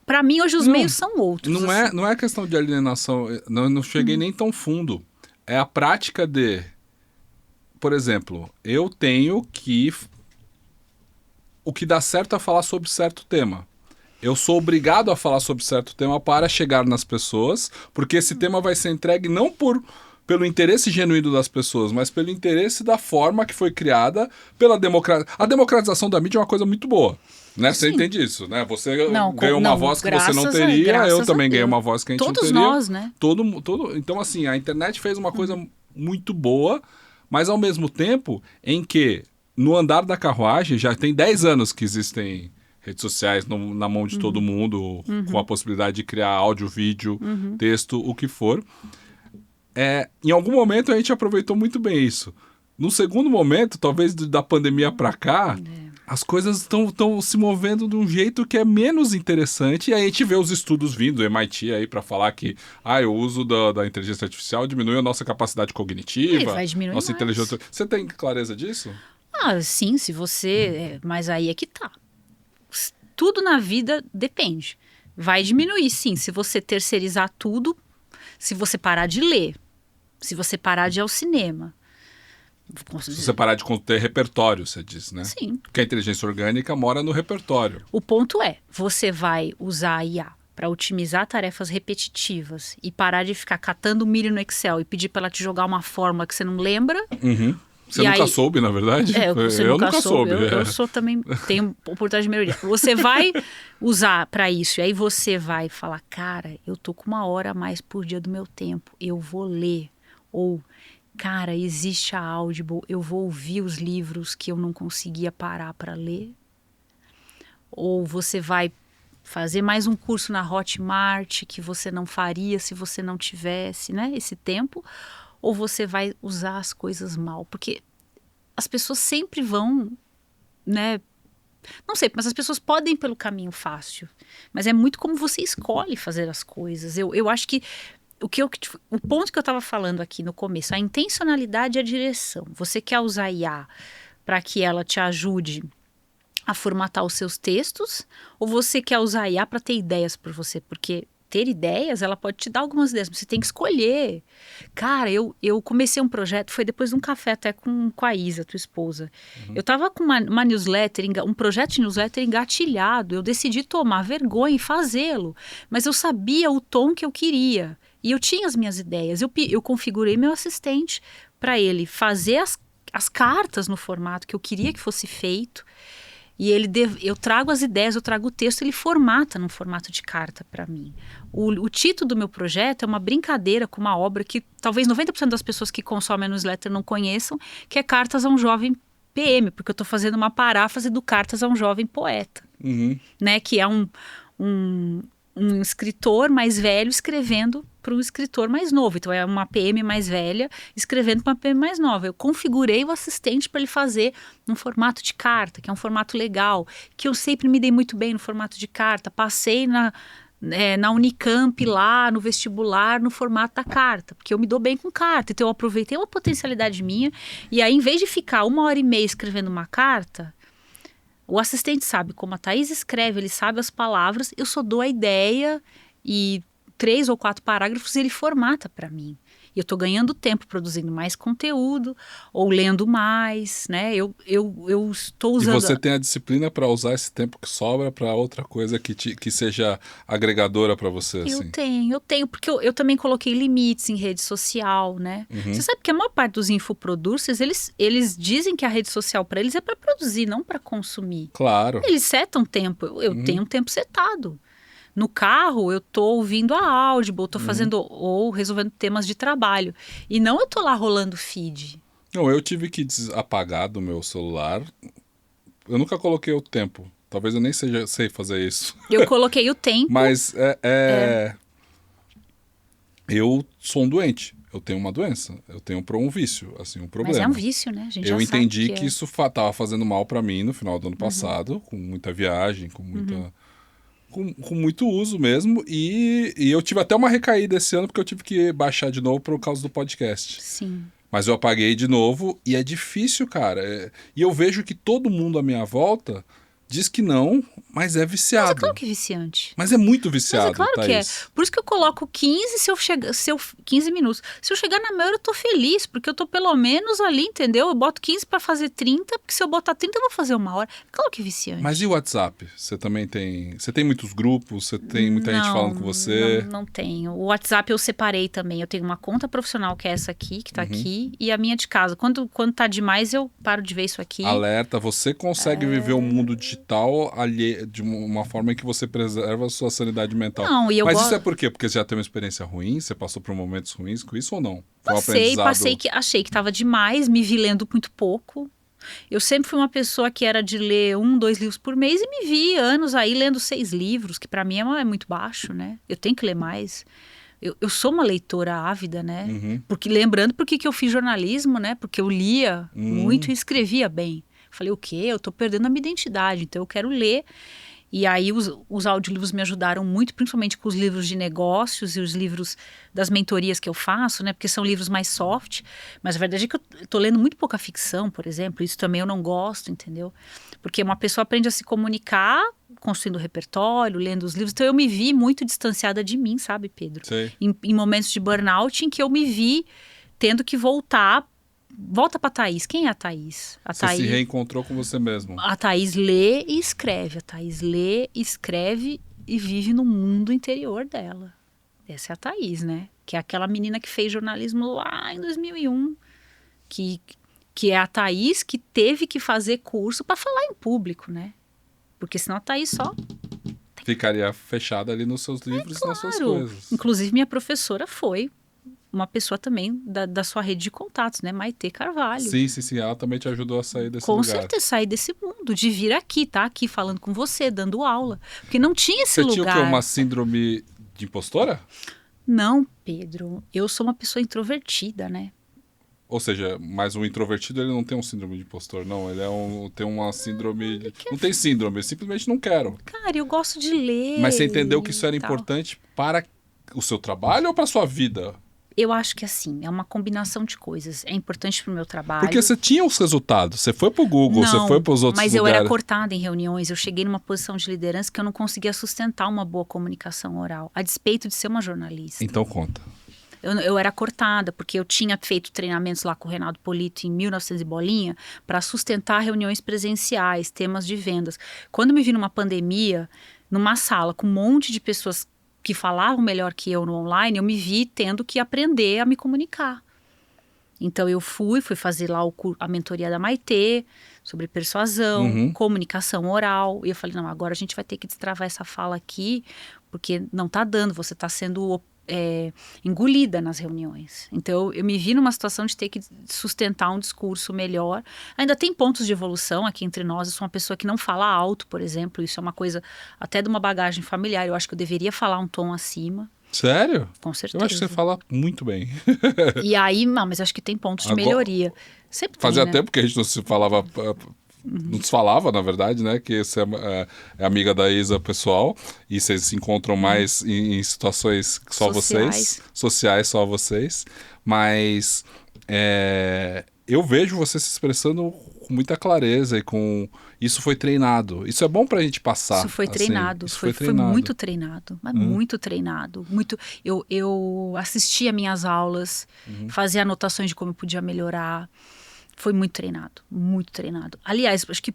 Para mim, hoje, os meios são outros. Não é questão de alienação, não cheguei nem tão fundo. É a prática de... Por exemplo, eu tenho que... O que dá certo é falar sobre certo tema. Eu sou obrigado a falar sobre certo tema para chegar nas pessoas, porque esse tema vai ser entregue não pelo interesse genuíno das pessoas, mas pelo interesse da forma que foi criada pela democracia. A democratização da mídia é uma coisa muito boa, né? Você entende isso, né? Você ganhou uma voz que você não teria, eu também ganhei uma voz que a gente não teria. Todos nós, né? Então, assim, a internet fez uma coisa muito boa, mas ao mesmo tempo em que no andar da carruagem já tem 10 anos que existem redes sociais na mão de todo mundo, com a possibilidade de criar áudio, vídeo, texto, o que for. Em algum momento a gente aproveitou muito bem isso. No segundo momento, talvez da pandemia para cá, as coisas estão se movendo de um jeito que é menos interessante. E aí a gente vê os estudos vindo do MIT aí para falar que o uso da inteligência artificial diminui a nossa capacidade cognitiva, vai diminuir nossa mais. inteligência. Você tem clareza disso? Sim, se você... Mas aí é que tá. Tudo na vida depende. Vai diminuir, sim, se você terceirizar tudo, se você parar de ler, se você parar de ir ao cinema. Se você parar de ter repertório, você diz, né? Sim. Porque a inteligência orgânica mora no repertório. O ponto é, você vai usar a IA para otimizar tarefas repetitivas e parar de ficar catando milho no Excel e pedir para ela te jogar uma fórmula que você não lembra. Você nunca soube, na verdade? Eu nunca soube. Eu sou também, tenho oportunidade de melhoria. Você vai usar para isso, e aí você vai falar, cara, eu tô com 1 hora a mais por dia do meu tempo, eu vou ler. Ou, cara, existe a Audible, eu vou ouvir os livros que eu não conseguia parar para ler. Ou você vai fazer mais um curso na Hotmart que você não faria se você não tivesse, né, esse tempo. Ou você vai usar as coisas mal, porque as pessoas sempre vão, né? Não sei, mas as pessoas podem ir pelo caminho fácil, mas é muito como você escolhe fazer as coisas. Eu acho que o ponto que eu estava falando aqui no começo, a intencionalidade e a direção. Você quer usar IA para que ela te ajude a formatar os seus textos, ou você quer usar a IA para ter ideias por você? Porque ter ideias, ela pode te dar algumas ideias, mas você tem que escolher. Cara, eu comecei um projeto, foi depois de um café até com a Isa, tua esposa. Eu tava com uma newsletter, um projeto de newsletter engatilhado, eu decidi tomar vergonha e fazê-lo, mas eu sabia o tom que eu queria, e eu tinha as minhas ideias, eu configurei meu assistente para ele fazer as cartas no formato que eu queria que fosse feito. E eu trago as ideias, eu trago o texto, ele formata num formato de carta para mim. O título do meu projeto é uma brincadeira com uma obra que talvez 90% das pessoas que consomem a newsletter não conheçam, que é Cartas a um Jovem PM, porque eu estou fazendo uma paráfrase do Cartas a um Jovem Poeta, né? Que é um escritor mais velho escrevendo para um escritor mais novo. Então é uma PM mais velha escrevendo para uma PM mais nova. Eu configurei o assistente para ele fazer num formato de carta, que é um formato legal, que eu sempre me dei muito bem no formato de carta. Passei na Unicamp lá, no vestibular, no formato da carta, porque eu me dou bem com carta. Então eu aproveitei uma potencialidade minha e aí, em vez de ficar 1h30 escrevendo uma carta, o assistente sabe como a Thaís escreve, ele sabe as palavras, eu só dou a ideia e 3 ou 4 parágrafos ele formata para mim. E eu estou ganhando tempo produzindo mais conteúdo ou lendo mais, né? Eu estou usando... E você tem a disciplina para usar esse tempo que sobra para outra coisa que seja agregadora para você, assim? Eu tenho, porque eu também coloquei limites em rede social, né? Você sabe que a maior parte dos infoproducers, eles dizem que a rede social para eles é para produzir, não para consumir. Claro. Eles setam tempo, eu tenho um tempo setado. No carro, eu tô ouvindo a Audible, tô fazendo ou resolvendo temas de trabalho. E não eu tô lá rolando feed. Não, eu tive que apagar do meu celular. Eu nunca coloquei o tempo. Talvez eu nem sei fazer isso. Eu coloquei o tempo. Mas eu sou um doente. Eu tenho uma doença. Eu tenho um vício, assim, um problema. Mas é um vício, né? A gente eu já entendi sabe que isso tava fazendo mal para mim no final do ano passado, com muita viagem, com muita... Com muito uso mesmo, e eu tive até uma recaída esse ano, porque eu tive que baixar de novo por causa do podcast. Sim. Mas eu apaguei de novo e é difícil, cara. E eu vejo que todo mundo à minha volta diz que não, mas é Mas é viciado. claro que é viciante. Mas é muito Mas viciado, é claro que é. Thaís. Por isso que eu coloco 15, 15 minutos. Se eu chegar na meia hora, eu tô feliz, porque eu tô pelo menos ali, entendeu? Eu boto 15 para fazer 30, porque se eu botar 30, eu vou fazer 1 hora. Claro que é viciante. Mas e o WhatsApp? Você também tem... Você tem muitos grupos? Você tem muita gente falando com você? Não tenho. O WhatsApp eu separei também. Eu tenho uma conta profissional, que é essa aqui, que tá aqui, e a minha de casa. Quando tá demais, eu paro de ver isso aqui. Alerta, você consegue viver o mundo digital de uma forma em que você preserva a sua sanidade mental. Não, e eu Mas gosto... isso é por quê? Porque você já teve uma experiência ruim? Você passou por momentos ruins com isso ou não? Foi um Passei, aprendizado... achei que estava demais, me vi lendo muito pouco. Eu sempre fui uma pessoa que era de ler 1, 2 livros por mês e me vi anos aí lendo 6 livros, que para mim é muito baixo, né? Eu tenho que ler mais. Eu sou uma leitora ávida, né? Porque, lembrando por que eu fiz jornalismo, né? Porque eu lia muito e escrevia bem. Falei, o quê? Eu tô perdendo a minha identidade, então eu quero ler. E aí os audiolivros me ajudaram muito, principalmente com os livros de negócios e os livros das mentorias que eu faço, né? Porque são livros mais soft. Mas a verdade é que eu tô lendo muito pouca ficção, por exemplo. Isso também eu não gosto, entendeu? Porque uma pessoa aprende a se comunicar construindo repertório, lendo os livros. Então eu me vi muito distanciada de mim, sabe, Pedro? Sei. Em momentos de burnout em que eu me vi tendo que voltar. Volta pra Thaís. Quem é a Thaís? Você se reencontrou com você mesmo. A Thaís lê e escreve. A Thaís lê, escreve e vive no mundo interior dela. Essa é a Thaís, né? Que é aquela menina que fez jornalismo lá em 2001. Que é a Thaís que teve que fazer curso para falar em público, né? Porque senão a Thaís só... Ficaria fechada ali nos seus livros e nas suas coisas. Inclusive, minha professora foi uma pessoa também da sua rede de contatos, né? Maitê Carvalho. Sim. Ela também te ajudou a sair desse Com lugar. certeza, sair desse mundo, de vir aqui, tá aqui falando com você, dando aula. Porque não tinha esse lugar. Você tinha o quê? Uma síndrome de impostora? Não, Pedro. Eu sou uma pessoa introvertida, né? Ou seja, mas o introvertido ele não tem um síndrome de impostor, não. Ele tem uma síndrome... Não tem síndrome, eu simplesmente não quero. Cara, eu gosto de ler. Mas você entendeu que isso era e tal. importante para o seu trabalho ou para a sua vida? Eu acho que assim, é uma combinação de coisas. É importante pro meu trabalho. Porque você tinha os resultados. Você foi pro Google, Não, você foi pros outros mas lugares. eu era cortada em reuniões. Eu cheguei numa posição de liderança que eu não conseguia sustentar uma boa comunicação oral, a despeito de ser uma jornalista. Então conta. Eu era cortada, porque eu tinha feito treinamentos lá com o Renato Polito em 1900 e bolinha para sustentar reuniões presenciais, temas de vendas. Quando me vi numa pandemia, numa sala com um monte de pessoas que falavam melhor que eu no online, eu me vi tendo que aprender a me comunicar. Então eu fui fazer lá a mentoria da Maitê sobre persuasão, comunicação oral. E eu falei, não, agora a gente vai ter que destravar essa fala aqui, porque não tá dando, você tá sendo engolida nas reuniões. Então eu me vi numa situação de ter que sustentar um discurso melhor. Ainda tem pontos de evolução aqui entre nós. Eu sou uma pessoa que não fala alto, por exemplo. Isso é uma coisa até de uma bagagem familiar. Eu acho que eu deveria falar um tom acima. Sério? Com certeza. Eu acho que você fala muito bem. E aí, não, mas acho que tem pontos de melhoria. Sempre Fazia tem, né? tempo que a gente não se falava... Não se falava, na verdade, né? Que você é amiga da Isa pessoal e vocês se encontram mais em situações só vocês. Sociais, só vocês. Mas eu vejo você se expressando com muita clareza e com... Isso foi treinado. Isso é bom pra gente passar. Isso foi treinado. Assim, foi muito treinado. Mas muito treinado. Eu assistia minhas aulas, fazia anotações de como eu podia melhorar. Foi muito treinado, muito treinado. Aliás, acho que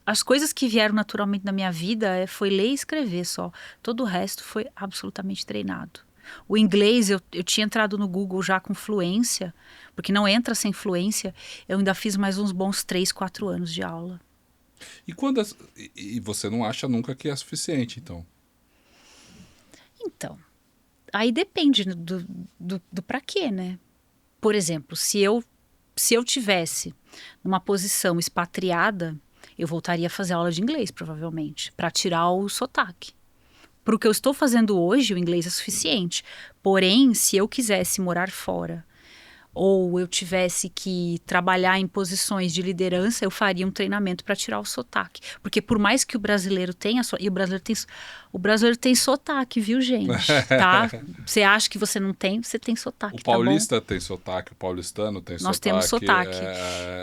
as coisas que vieram naturalmente na minha vida foi ler e escrever só. Todo o resto foi absolutamente treinado. O inglês, eu tinha entrado no Google já com fluência, porque não entra sem fluência. Eu ainda fiz mais uns bons 3, 4 anos de aula. E você não acha nunca que é suficiente, então? Então, aí depende do pra quê, né? Por exemplo, se eu tivesse numa posição expatriada, eu voltaria a fazer aula de inglês, provavelmente, para tirar o sotaque. Para o que eu estou fazendo hoje, o inglês é suficiente. Porém, se eu quisesse morar fora, ou eu tivesse que trabalhar em posições de liderança, eu faria um treinamento para tirar o sotaque. Porque por mais que o brasileiro tenha... E o brasileiro tem sotaque, viu, gente? Tá? Você acha que você não tem, você tem sotaque, O paulista tá bom? tem sotaque, o paulistano tem Nós sotaque. temos sotaque.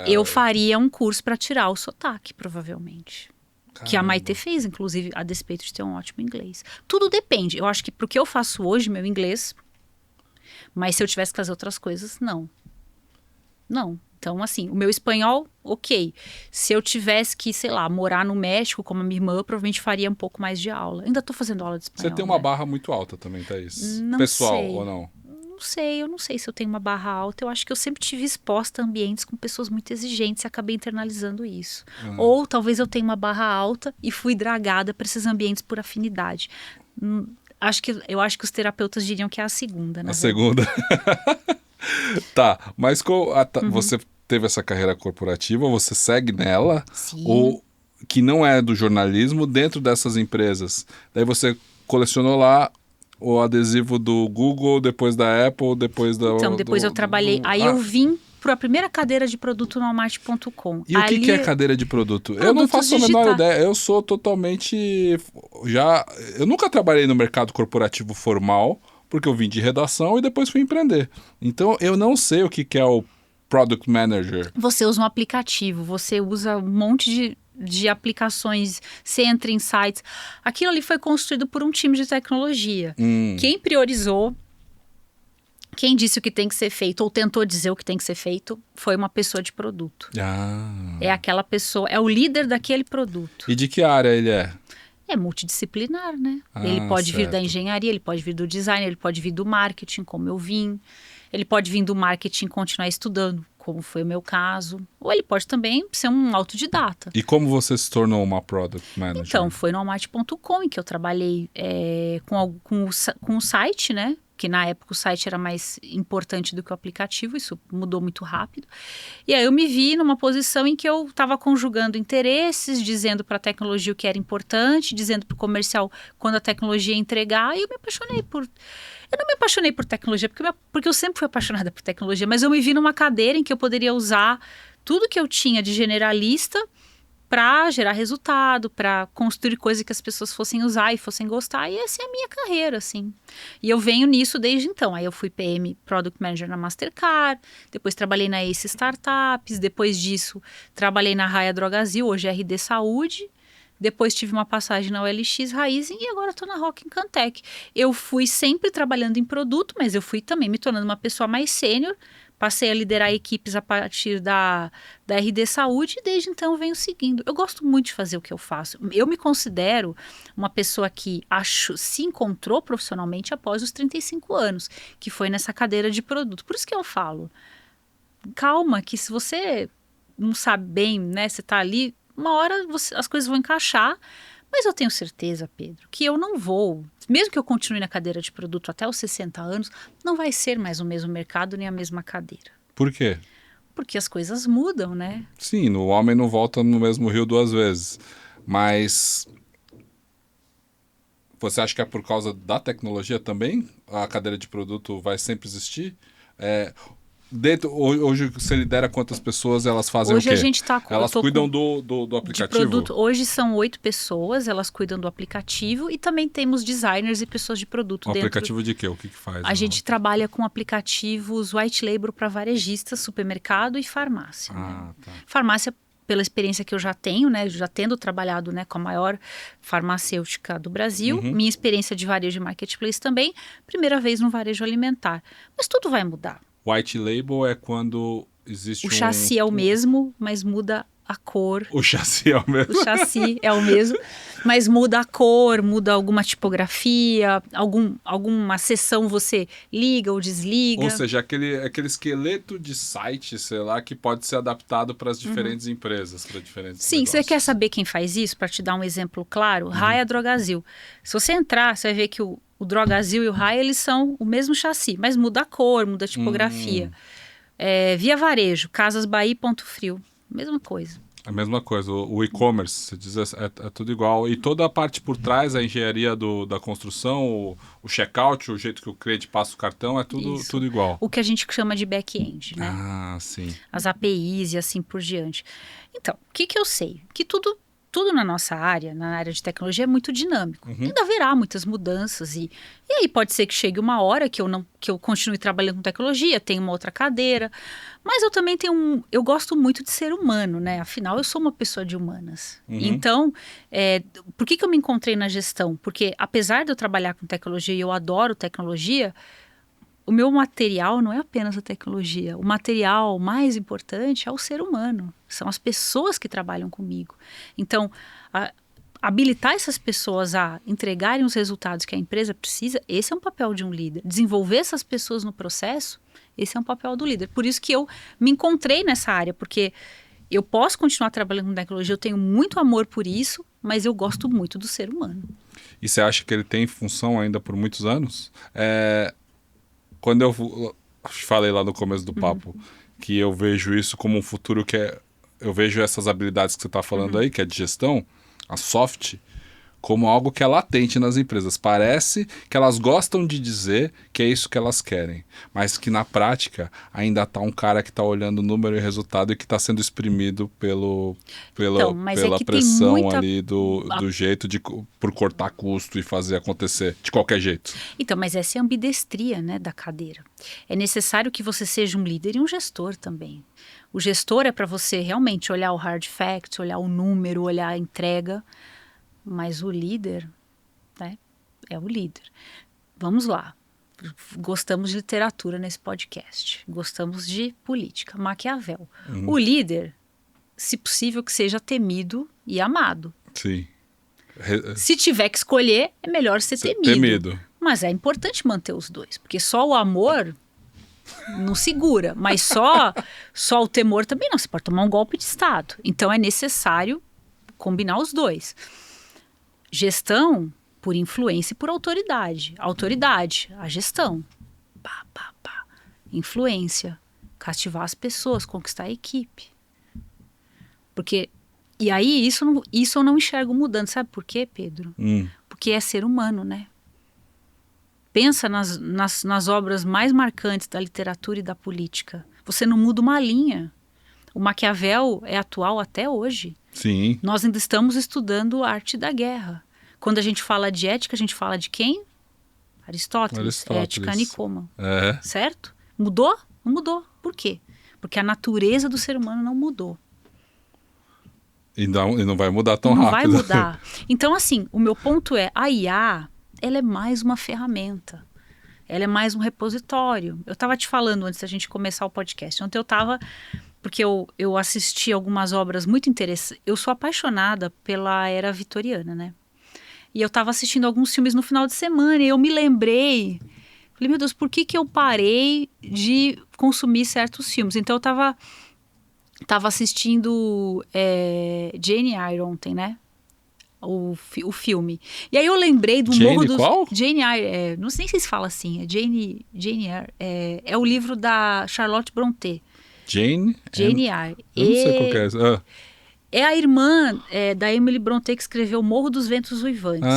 Eu faria um curso para tirar o sotaque, provavelmente. Que a Maite fez, inclusive, a despeito de ter um ótimo inglês. Tudo depende. Eu acho que pro que eu faço hoje, meu inglês... Mas se eu tivesse que fazer outras coisas, não. Não. Então, assim, o meu espanhol, ok. Se eu tivesse que, sei lá, morar no México, como a minha irmã, eu provavelmente faria um pouco mais de aula. Ainda tô fazendo aula de espanhol, Você tem uma né? barra muito alta também, Thaís? Não Pessoal, sei. ou não? Não sei, eu não sei se eu tenho uma barra alta. Eu acho que eu sempre tive exposta a ambientes com pessoas muito exigentes e acabei internalizando isso. Ou talvez eu tenha uma barra alta e fui dragada para esses ambientes por afinidade. Eu acho que os terapeutas diriam que é a segunda, né? A segunda. Tá, mas você teve essa carreira corporativa, você segue nela? Sim. Ou que não é do jornalismo dentro dessas empresas? Daí você colecionou lá o adesivo do Google, depois da Apple, depois da... Então, depois eu trabalhei... Aí eu vim para a primeira cadeira de produto no Walmart.com. E o que é cadeira de produto? Eu não faço a menor ideia. Eu sou totalmente... Eu nunca trabalhei no mercado corporativo formal, porque eu vim de redação e depois fui empreender. Então, eu não sei o que é o Product Manager. Você usa um aplicativo, você usa um monte de aplicações, você entra em sites. Aquilo ali foi construído por um time de tecnologia. Quem priorizou, quem disse o que tem que ser feito, ou tentou dizer o que tem que ser feito, foi uma pessoa de produto. É aquela pessoa, é o líder daquele produto. E de que área ele é? É multidisciplinar, né? Ele pode vir da engenharia, ele pode vir do design, ele pode vir do marketing, como eu vim. Ele pode vir do marketing e continuar estudando, como foi o meu caso. Ou ele pode também ser um autodidata. E como você se tornou uma Product Manager? Então, foi no Walmart.com em que eu trabalhei com o site, né? Que na época o site era mais importante do que o aplicativo, isso mudou muito rápido. E aí eu me vi numa posição em que eu estava conjugando interesses, dizendo para a tecnologia o que era importante, dizendo para o comercial quando a tecnologia ia entregar, e eu me apaixonei por... Eu não me apaixonei por tecnologia, porque eu sempre fui apaixonada por tecnologia, mas eu me vi numa cadeira em que eu poderia usar tudo que eu tinha de generalista para gerar resultado, para construir coisas que as pessoas fossem usar e fossem gostar, e essa é a minha carreira, assim. E eu venho nisso desde então. Aí eu fui PM Product Manager na Mastercard, depois trabalhei na Ace Startups, depois disso trabalhei na Raia Drogasil, hoje é RD Saúde, depois tive uma passagem na OLX Raizen e agora estou na Rock Cantec. Eu fui sempre trabalhando em produto, mas eu fui também me tornando uma pessoa mais sênior. Passei a liderar equipes a partir da RD Saúde e desde então venho seguindo. Eu gosto muito de fazer o que eu faço. Eu me considero uma pessoa que se encontrou profissionalmente após os 35 anos, que foi nessa cadeira de produto. Por isso que eu falo, calma, que se você não sabe bem, né, você está ali, uma hora as coisas vão encaixar. Mas eu tenho certeza, Pedro, que eu não vou, mesmo que eu continue na cadeira de produto até os 60 anos, não vai ser mais o mesmo mercado nem a mesma cadeira. Por quê? Porque as coisas mudam, né? Sim, o homem não volta no mesmo rio duas vezes. Mas você acha que é por causa da tecnologia também? A cadeira de produto vai sempre existir? Hoje você lidera quantas pessoas, elas fazem hoje o quê? A gente tá elas cuidam do aplicativo? De produto. Hoje são 8 pessoas, elas cuidam do aplicativo e também temos designers e pessoas de produto dentro. Aplicativo de quê? O que faz? A gente trabalha com aplicativos white label para varejistas, supermercado e farmácia. Tá. Farmácia, pela experiência que eu já tenho, né, já tendo trabalhado, né, com a maior farmacêutica do Brasil, minha experiência de varejo e marketplace também, primeira vez no varejo alimentar. Mas tudo vai mudar. White label é quando existe o chassi é o mesmo, mas muda a cor. O chassi é o mesmo? O chassi é o mesmo, mas muda a cor, muda alguma tipografia, alguma seção você liga ou desliga. Ou seja, aquele esqueleto de site, sei lá, que pode ser adaptado para as diferentes empresas, para diferentes Sim, negócios. Você quer saber quem faz isso? Para te dar um exemplo claro, Raia Drogasil. Se você entrar, você vai ver que o Drogasil e o Raia, eles são o mesmo chassi, mas muda a cor, muda a tipografia. Via Varejo, Casas Bahia e Ponto Frio, mesma coisa. A mesma coisa, o e-commerce, você diz, é tudo igual. E toda a parte por trás, a engenharia da construção, o checkout, o jeito que o cliente passa o cartão, é tudo igual. O que a gente chama de back-end, né? Ah, sim. As APIs e assim por diante. Então, o que eu sei? Que tudo na nossa área, na área de tecnologia, é muito dinâmico. Ainda haverá muitas mudanças e aí pode ser que chegue uma hora que eu continue trabalhando com tecnologia, tenha uma outra cadeira, mas eu também eu gosto muito de ser humano, né? Afinal, eu sou uma pessoa de humanas. Então, por que eu me encontrei na gestão? Porque apesar de eu trabalhar com tecnologia e eu adoro tecnologia, o meu material não é apenas a tecnologia. O material mais importante é o ser humano. São as pessoas que trabalham comigo. Então, habilitar essas pessoas a entregarem os resultados que a empresa precisa, esse é um papel de um líder. Desenvolver essas pessoas no processo, esse é um papel do líder. Por isso que eu me encontrei nessa área, porque eu posso continuar trabalhando com tecnologia, eu tenho muito amor por isso, mas eu gosto muito do ser humano. E você acha que ele tem função ainda por muitos anos? Quando eu falei lá no começo do papo que eu vejo isso como um futuro eu vejo essas habilidades que você está falando aí, que é de gestão, a soft, como algo que é latente nas empresas. Parece que elas gostam de dizer que é isso que elas querem, mas que na prática ainda está um cara que está olhando o número e resultado e que está sendo exprimido pela pressão ali do jeito por cortar custo e fazer acontecer de qualquer jeito. Então, mas essa é a ambidestria, né, da cadeira. É necessário que você seja um líder e um gestor também. O gestor é para você realmente olhar o hard facts, olhar o número, olhar a entrega. Mas o líder, né, é o líder. Vamos lá. Gostamos de literatura nesse podcast. Gostamos de política. Maquiavel. O líder, se possível, que seja temido e amado. Sim. Se tiver que escolher, é melhor ser temido. Mas é importante manter os dois. Porque só o amor não segura. Mas só o temor também não. Você pode tomar um golpe de Estado. Então é necessário combinar os dois. Gestão por influência e por autoridade. Autoridade, a gestão. Pá, pá, pá. Influência, cativar as pessoas, conquistar a equipe. Porque, e aí isso eu não enxergo mudando. Sabe por quê, Pedro? Porque é ser humano, né? Pensa nas obras mais marcantes da literatura e da política. Você não muda uma linha. O Maquiavel é atual até hoje. Sim. Nós ainda estamos estudando a arte da guerra. Quando a gente fala de ética, a gente fala de quem? Aristóteles. Ética Nicômaco. Certo? Mudou? Não mudou. Por quê? Porque a natureza do ser humano não mudou. E não vai mudar tão rápido. Não vai mudar. Então, assim, o meu ponto é, a IA, ela é mais uma ferramenta. Ela é mais um repositório. Eu estava te falando antes da gente começar o podcast. Ontem eu estava... Porque eu assisti algumas obras muito interessantes. Eu sou apaixonada pela era vitoriana, né? E eu estava assistindo alguns filmes no final de semana e eu me lembrei... Falei, meu Deus, por que eu parei de consumir certos filmes? Então eu tava assistindo Jane Eyre ontem, né? O filme. E aí eu lembrei do Morro dos... Qual? Jane Eyre, não sei nem se fala assim, é Jane Eyre. É o livro da Charlotte Brontë. Jane Eyre. Eu não sei qual que é essa. É a irmã da Emily Brontë que escreveu Morro dos Ventos Uivantes.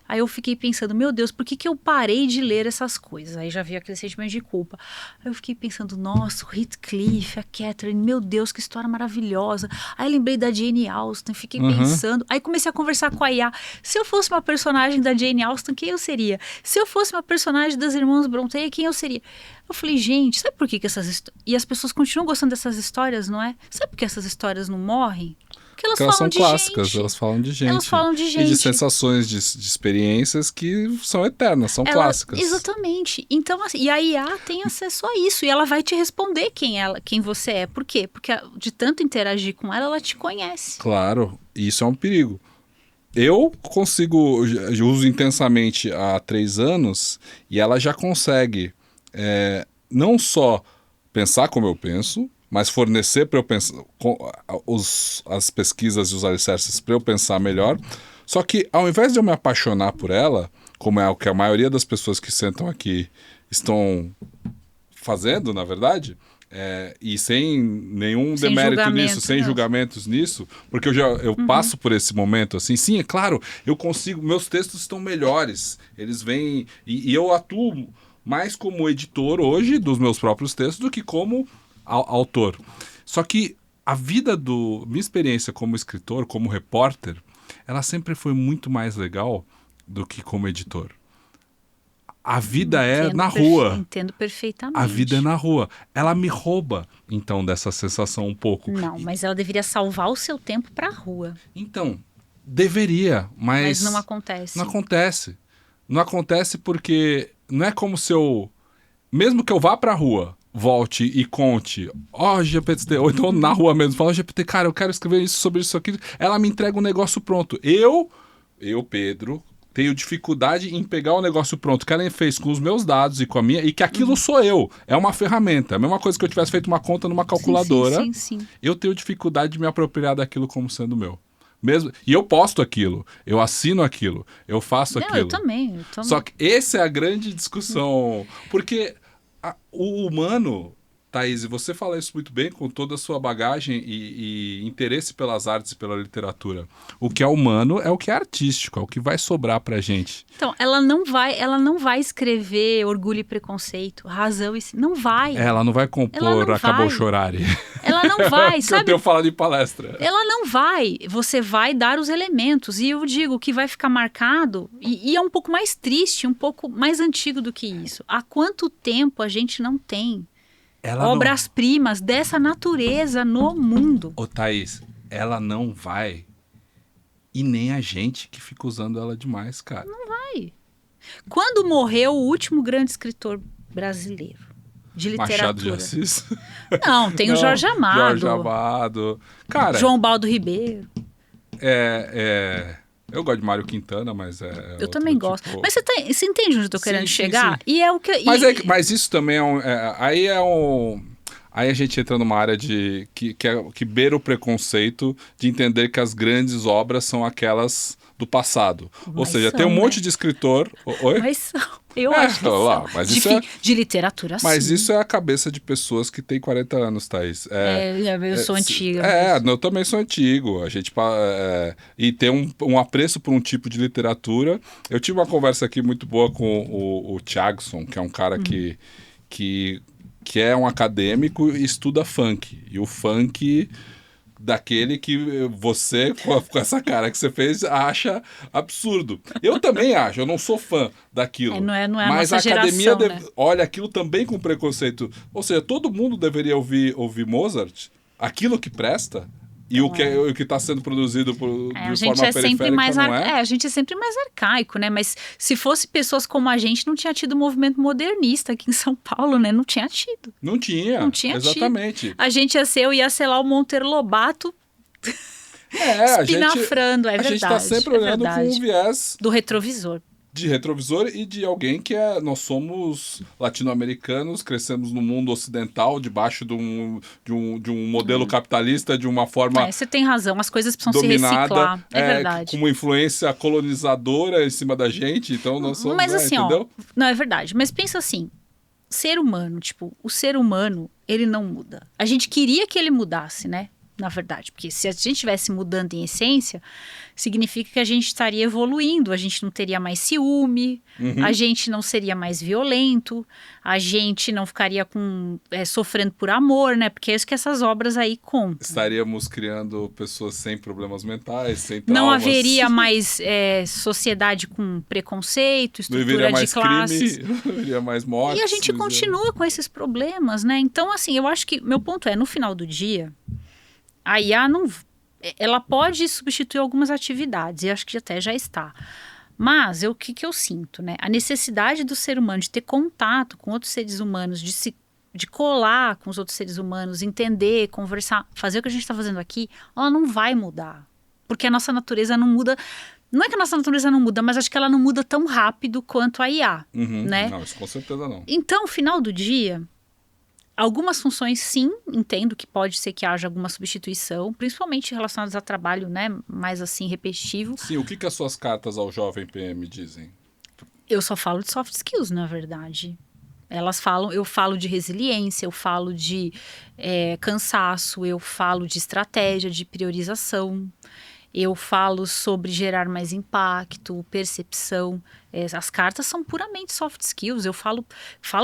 Aí eu fiquei pensando, meu Deus, por que eu parei de ler essas coisas? Aí já vi aquele sentimento de culpa. Aí eu fiquei pensando, nossa, o Heathcliff, a Catherine, meu Deus, que história maravilhosa. Aí lembrei da Jane Austen, fiquei pensando. Aí comecei a conversar com a IA. Se eu fosse uma personagem da Jane Austen, quem eu seria? Se eu fosse uma personagem das irmãs Brontë, quem eu seria? Eu falei, gente, sabe por que essas histórias... E as pessoas continuam gostando dessas histórias, não é? Sabe por que essas histórias não morrem? Porque elas são clássicas, elas falam de gente. Elas falam de gente. E de sensações, de experiências que são eternas, são clássicas. Exatamente. Então, assim, e a IA tem acesso a isso. E ela vai te responder quem você é. Por quê? Porque de tanto interagir com ela, ela te conhece. Claro, isso é um perigo. Eu uso intensamente há 3 anos e ela já consegue não só pensar como eu penso, mas fornecer para eu pensar as pesquisas e os alicerces para eu pensar melhor. Só que ao invés de eu me apaixonar por ela, como é o que a maioria das pessoas que sentam aqui estão fazendo, na verdade, E sem nenhum Sem demérito julgamento, nisso, sem não. julgamentos nisso, porque eu passo por esse momento assim. Sim, é claro, eu consigo, meus textos estão melhores, eles vêm, e eu atuo mais como editor hoje dos meus próprios textos do que como autor. Só que minha experiência como escritor, como repórter, ela sempre foi muito mais legal do que como editor. A vida é na rua. Entendo perfeitamente. A vida é na rua. Ela me rouba, então, dessa sensação um pouco. Não, mas ela deveria salvar o seu tempo pra rua. Então, deveria, mas não acontece. Não acontece. Não acontece porque não é como se eu... Mesmo que eu vá pra rua, volte e conte, GPT, ou então na rua mesmo, fala, GPT, cara, eu quero escrever isso sobre isso aqui. Ela me entrega um negócio pronto. Eu, Pedro, tenho dificuldade em pegar o negócio pronto que ela fez com os meus dados e com a minha, e que aquilo sou eu. É uma ferramenta. A mesma coisa que eu tivesse feito uma conta numa calculadora. Sim. Eu tenho dificuldade de me apropriar daquilo como sendo meu. Mesmo, e eu posto aquilo, eu assino aquilo, eu faço aquilo. Eu também. Só que essa é a grande discussão. Porque o humano, Thaís, e você fala isso muito bem com toda a sua bagagem e interesse pelas artes e pela literatura. O que é humano é o que é artístico, é o que vai sobrar pra gente. Então, ela não vai escrever Orgulho e Preconceito, Razão e... Não vai. Ela não vai compor Acabou Chorar. Ela não vai, sabe? Que eu tenho falado em palestra. Ela não vai. Você vai dar os elementos. E eu digo que vai ficar marcado, e é um pouco mais triste, um pouco mais antigo do que isso. Há quanto tempo a gente não tem obras-primas dessa natureza no mundo? Ô, Thaís, ela não vai. E nem a gente que fica usando ela demais, cara. Não vai. Quando morreu o último grande escritor brasileiro de literatura? Machado de Assis? Não, tem o Jorge Amado. Jorge Amado. Cara, João Baldo Ribeiro. Eu gosto de Mário Quintana, mas eu também gosto. Tipo... Mas você entende onde eu tô querendo chegar? Sim. E é o que... Mas isso também aí a gente entra numa área de que beira o preconceito de entender que as grandes obras são aquelas do passado. Ou seja, tem um monte de escritor... Oi? Mas são. Eu acho que são. Mas de literatura, sim. Mas isso é a cabeça de pessoas que têm 40 anos, Thaís. Eu sou antiga. Eu também sou antigo. A gente e tem um apreço por um tipo de literatura. Eu tive uma conversa aqui muito boa com o Thiagson, que é um cara que é um acadêmico e estuda funk. E o funk... daquele que você, com essa cara que você fez, acha absurdo. Eu também acho, eu não sou fã daquilo. Não é mas a a academia geração, né? olha aquilo também com preconceito. Ou seja, todo mundo deveria ouvir Mozart, aquilo que presta, e o que está sendo produzido de forma periférica não é. A gente é sempre mais arcaico, né? Mas se fosse pessoas como a gente, não tinha tido movimento modernista aqui em São Paulo, né? Não tinha tido. Não tinha exatamente. Tido. A gente ia ser lá o Monteiro Lobato espinafrando, é verdade. A gente está sempre olhando com um viés... do retrovisor. De retrovisor e de alguém que nós somos latino-americanos, crescemos no mundo ocidental, debaixo de um modelo capitalista, de uma forma você tem razão, as coisas precisam dominada, se reciclar, é verdade. Com uma influência colonizadora em cima da gente, então nós somos, mas assim, entendeu? Não, é verdade, mas pensa assim, ser humano, o ser humano, ele não muda. A gente queria que ele mudasse, né? Na verdade, porque se a gente estivesse mudando em essência, significa que a gente estaria evoluindo, a gente não teria mais ciúme, a gente não seria mais violento, a gente não ficaria sofrendo por amor, né? Porque é isso que essas obras aí contam. Estaríamos criando pessoas sem problemas mentais, sem traumas. Não haveria mais sociedade com preconceito, estrutura de classes. Crime, não haveria mais mortes. E a gente continua com esses problemas, né? Então, assim, eu acho que meu ponto no final do dia... A IA ela pode substituir algumas atividades, e acho que até já está. Mas o que eu sinto, né? A necessidade do ser humano de ter contato com outros seres humanos, de colar com os outros seres humanos, entender, conversar, fazer o que a gente está fazendo aqui, ela não vai mudar. Porque a nossa natureza não muda. Não é que a nossa natureza não muda, mas acho que ela não muda tão rápido quanto a IA, né? Não, isso com certeza não. Então, no final do dia... Algumas funções, sim, entendo que pode ser que haja alguma substituição, principalmente relacionadas a trabalho, né, mais assim, repetitivo. Sim, o que as suas cartas ao jovem PM dizem? Eu só falo de soft skills, na verdade. Eu falo de resiliência, eu falo de cansaço, eu falo de estratégia, de priorização, eu falo sobre gerar mais impacto, percepção. As cartas são puramente soft skills. Eu falo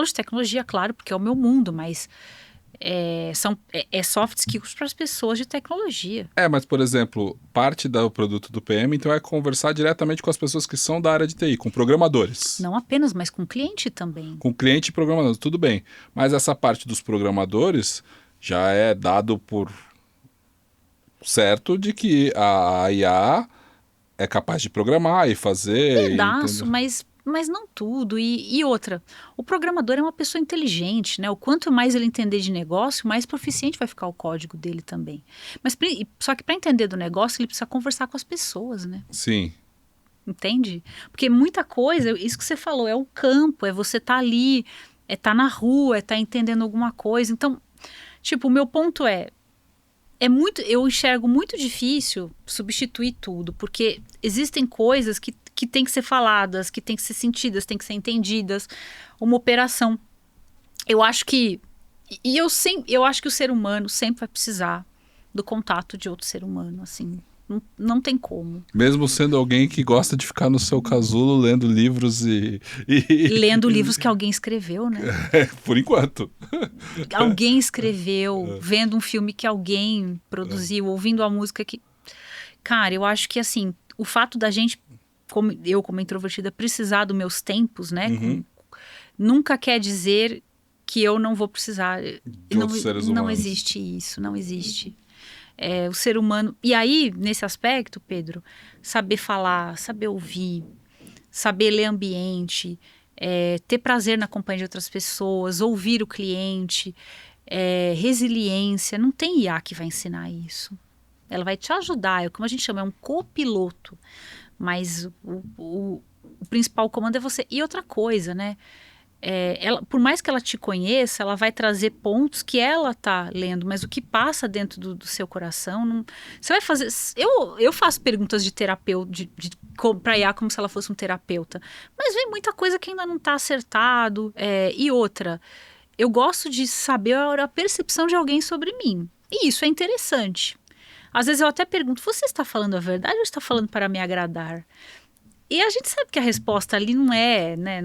de tecnologia, claro, porque é o meu mundo, mas são soft skills para as pessoas de tecnologia. Mas, por exemplo, parte do produto do PM, então, é conversar diretamente com as pessoas que são da área de TI, com programadores. Não apenas, mas com cliente também. Com cliente e programadores, tudo bem. Mas essa parte dos programadores já é dado por certo de que a IA é capaz de programar e fazer... Pedaço, mas não tudo. E outra, o programador é uma pessoa inteligente, né? O quanto mais ele entender de negócio, mais proficiente vai ficar o código dele também. Só que para entender do negócio, ele precisa conversar com as pessoas, né? Sim. Entende? Porque muita coisa, isso que você falou, é o campo, é você estar ali, é estar na rua, é estar entendendo alguma coisa. Então, tipo, o meu ponto eu enxergo muito difícil substituir tudo, porque existem coisas que têm que ser faladas, que têm que ser sentidas, têm que ser entendidas. Uma operação. Eu acho que o ser humano sempre vai precisar do contato de outro ser humano, assim. Não tem como. Mesmo sendo alguém que gosta de ficar no seu casulo lendo livros Lendo livros que alguém escreveu, né? Por enquanto. Alguém escreveu, vendo um filme que alguém produziu, ouvindo a música que... Cara, eu acho que, assim, o fato da gente, como introvertida, precisar dos meus tempos, né? Uhum. Nunca quer dizer que eu não vou precisar. De outros seres humanos. Não existe isso, não existe. O ser humano... E aí, nesse aspecto, Pedro, saber falar, saber ouvir, saber ler ambiente, ter prazer na companhia de outras pessoas, ouvir o cliente, resiliência. Não tem IA que vai ensinar isso. Ela vai te ajudar, como a gente chama, é um copiloto. Mas o principal comando é você. E outra coisa, né? Por mais que ela te conheça, ela vai trazer pontos que ela tá lendo, mas o que passa dentro do seu coração, você vai fazer... Eu faço perguntas de terapeuta, pra IA como se ela fosse um terapeuta, mas vem muita coisa que ainda não tá acertado. E outra, eu gosto de saber a percepção de alguém sobre mim, e isso é interessante. Às vezes eu até pergunto, você está falando a verdade ou está falando para me agradar? E a gente sabe que a resposta ali não é, né?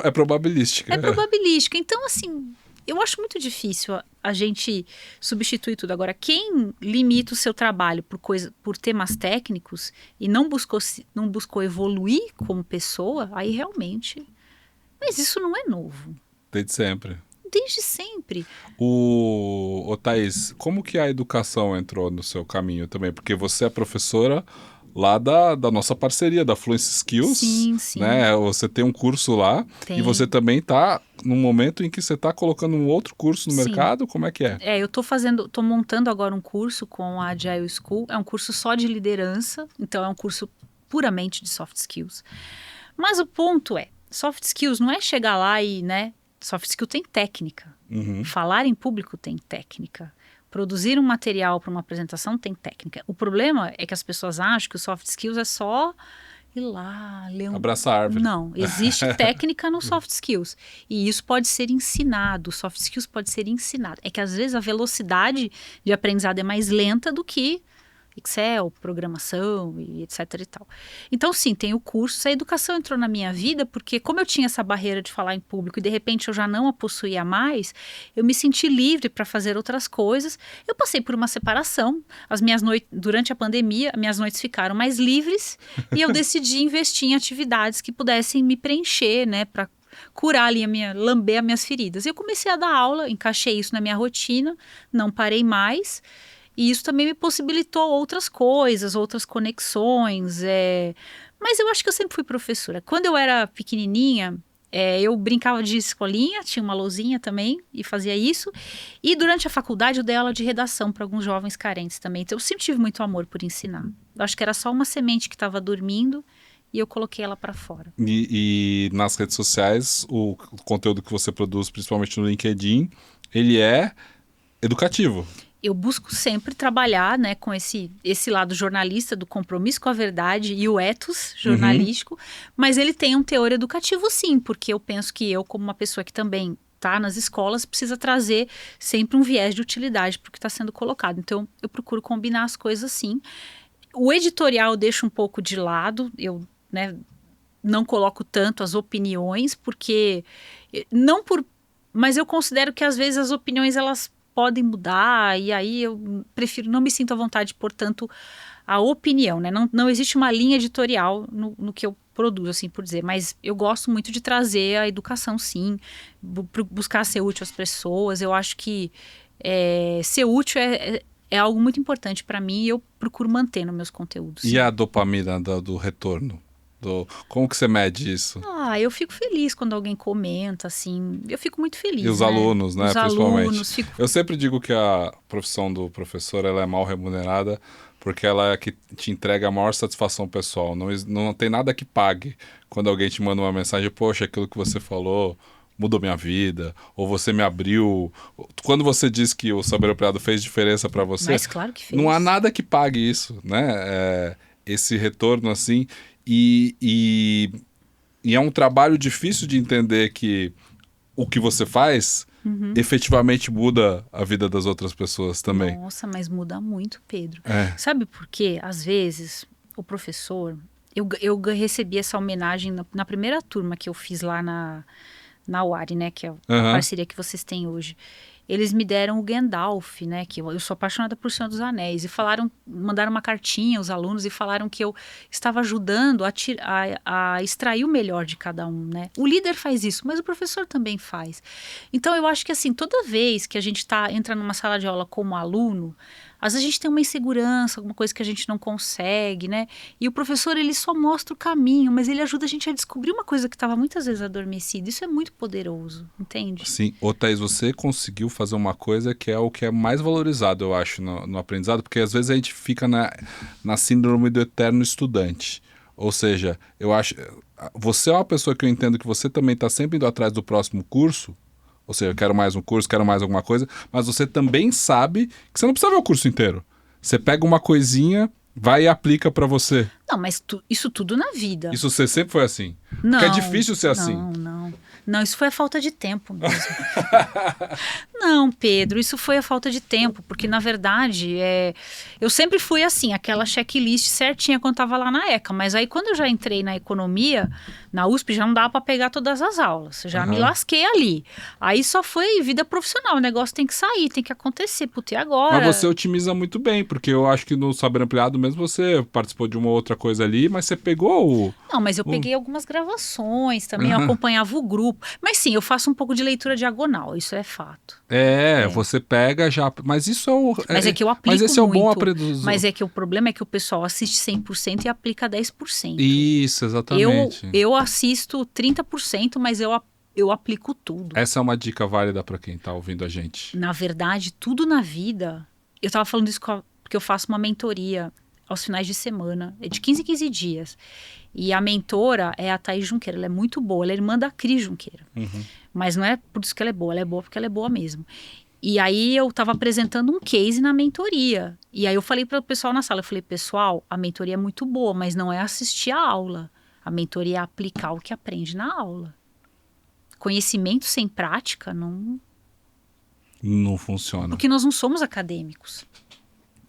É probabilística. É probabilística. Então, assim, eu acho muito difícil a gente substituir tudo. Agora, quem limita o seu trabalho por temas técnicos e não buscou evoluir como pessoa, aí realmente... Mas isso não é novo. Desde sempre. Desde sempre. Ô Thaís, como que a educação entrou no seu caminho também? Porque você é professora... lá da nossa parceria, da Fluency Skills. Sim, sim. Né? Você tem um curso lá e você também está num momento em que você está colocando um outro curso no mercado. Como é que é? Eu tô montando agora um curso com a Agile School. É um curso só de liderança, então é um curso puramente de soft skills. Mas o ponto soft skills não é chegar lá e, né? Soft skill tem técnica. Uhum. Falar em público tem técnica. Produzir um material para uma apresentação tem técnica. O problema é que as pessoas acham que o soft skills é só ir lá, ler abraçar a árvore. Não, existe técnica no soft skills. E isso pode ser ensinado, o soft skills pode ser ensinado. É que às vezes a velocidade de aprendizado é mais lenta do que Excel, programação e etc e tal. Então, sim, tem o curso. A educação entrou na minha vida porque, como eu tinha essa barreira de falar em público e, de repente, eu já não a possuía mais, eu me senti livre para fazer outras coisas. Eu passei por uma separação. Durante a pandemia, minhas noites ficaram mais livres e eu decidi investir em atividades que pudessem me preencher, né, para curar ali lamber as minhas feridas. E eu comecei a dar aula, encaixei isso na minha rotina, não parei mais. E isso também me possibilitou outras coisas, outras conexões. Mas eu acho que eu sempre fui professora. Quando eu era pequenininha, eu brincava de escolinha, tinha uma lousinha também e fazia isso. E durante a faculdade eu dei aula de redação para alguns jovens carentes também. Então eu sempre tive muito amor por ensinar. Eu acho que era só uma semente que estava dormindo e eu coloquei ela para fora. E nas redes sociais, o conteúdo que você produz, principalmente no LinkedIn, ele é educativo. eu busco sempre trabalhar, né, com esse lado jornalista do compromisso com a verdade e o ethos jornalístico, mas ele tem um teor educativo sim, porque eu penso que eu, como uma pessoa que também está nas escolas, precisa trazer sempre um viés de utilidade para o que está sendo colocado. Então, eu procuro combinar as coisas assim. O editorial eu deixo um pouco de lado, eu, né, não coloco tanto as opiniões, porque mas eu considero que às vezes as opiniões elas podem mudar, e aí eu prefiro, não me sinto à vontade, portanto, a opinião, né? Não existe uma linha editorial no que eu produzo, assim por dizer, mas eu gosto muito de trazer a educação, sim, buscar ser útil às pessoas. Eu acho que ser útil é algo muito importante para mim e eu procuro manter nos meus conteúdos. E sim. a dopamina do retorno? Como que você mede isso? Eu fico feliz quando alguém comenta, assim, eu fico muito feliz, E os né? alunos, né, Os principalmente. alunos, Eu sempre digo que a profissão do professor ela é mal remunerada porque ela é a que te entrega a maior satisfação pessoal. Não tem nada que pague quando alguém te manda uma mensagem, poxa, aquilo que você falou mudou minha vida, ou você me abriu. Quando você diz que o Saber Ampliado fez diferença para você, Mas claro que fez. não há nada que pague isso, né? Esse retorno assim. E é um trabalho difícil de entender que o que você faz efetivamente muda a vida das outras pessoas também. Nossa, mas muda muito, Pedro. É. Sabe por quê? Às vezes, o professor... Eu recebi essa homenagem na primeira turma que eu fiz lá na UARI, né? Que é a parceria que vocês têm hoje. Eles me deram o Gandalf, né? Que eu sou apaixonada por Senhor dos Anéis. E mandaram uma cartinha aos alunos e falaram que eu estava ajudando a extrair o melhor de cada um, né? O líder faz isso, mas o professor também faz. Então, eu acho que assim, toda vez que a gente entra numa sala de aula como aluno, às vezes a gente tem uma insegurança, alguma coisa que a gente não consegue, né? E o professor, ele só mostra o caminho, mas ele ajuda a gente a descobrir uma coisa que estava muitas vezes adormecida. Isso é muito poderoso, entende? Sim. Ô, Thaís, você conseguiu fazer uma coisa que é o que é mais valorizado, eu acho, no aprendizado, porque às vezes a gente fica na síndrome do eterno estudante. Ou seja, eu acho... Você é uma pessoa que eu entendo que você também está sempre indo atrás do próximo curso, ou seja, eu quero mais um curso, quero mais alguma coisa, mas você também sabe que você não precisa ver o curso inteiro. Você pega uma coisinha, vai e aplica para você. Não, mas isso tudo na vida. Isso você sempre foi assim? Não, porque é difícil ser assim. Não, isso foi a falta de tempo mesmo. Não, Pedro, isso foi a falta de tempo, porque na verdade eu sempre fui assim, aquela checklist certinha quando estava lá na ECA, mas aí quando eu já entrei na economia, na USP, já não dava para pegar todas as aulas, já me lasquei ali. Aí só foi vida profissional, o negócio tem que sair, tem que acontecer, puta, e agora? Mas você otimiza muito bem, porque eu acho que no Saber Ampliado mesmo você participou de uma outra coisa ali, mas você pegou o... Não, mas eu peguei algumas gravações também, eu acompanhava o grupo. Mas sim, eu faço um pouco de leitura diagonal, isso é fato. Você pega já... Mas isso é o... Mas é que eu aplico Mas esse é o bom muito. aprendizado. Mas é que o problema é que o pessoal assiste 100% e aplica 10%. Isso, exatamente. Eu assisto 30%, mas eu aplico tudo. Essa é uma dica válida para quem está ouvindo a gente. Na verdade, tudo na vida... Eu estava falando isso porque eu faço uma mentoria aos finais de semana, é de 15 em 15 dias. E a mentora é a Thaís Junqueira, ela é muito boa, ela é irmã da Cris Junqueira. Mas não é por isso que ela é boa porque ela é boa mesmo. E aí eu estava apresentando um case na mentoria. E aí eu falei para o pessoal na sala, eu falei, pessoal, a mentoria é muito boa, mas não é assistir a aula. A mentoria é aplicar o que aprende na aula. Conhecimento sem prática não funciona. Porque nós não somos acadêmicos.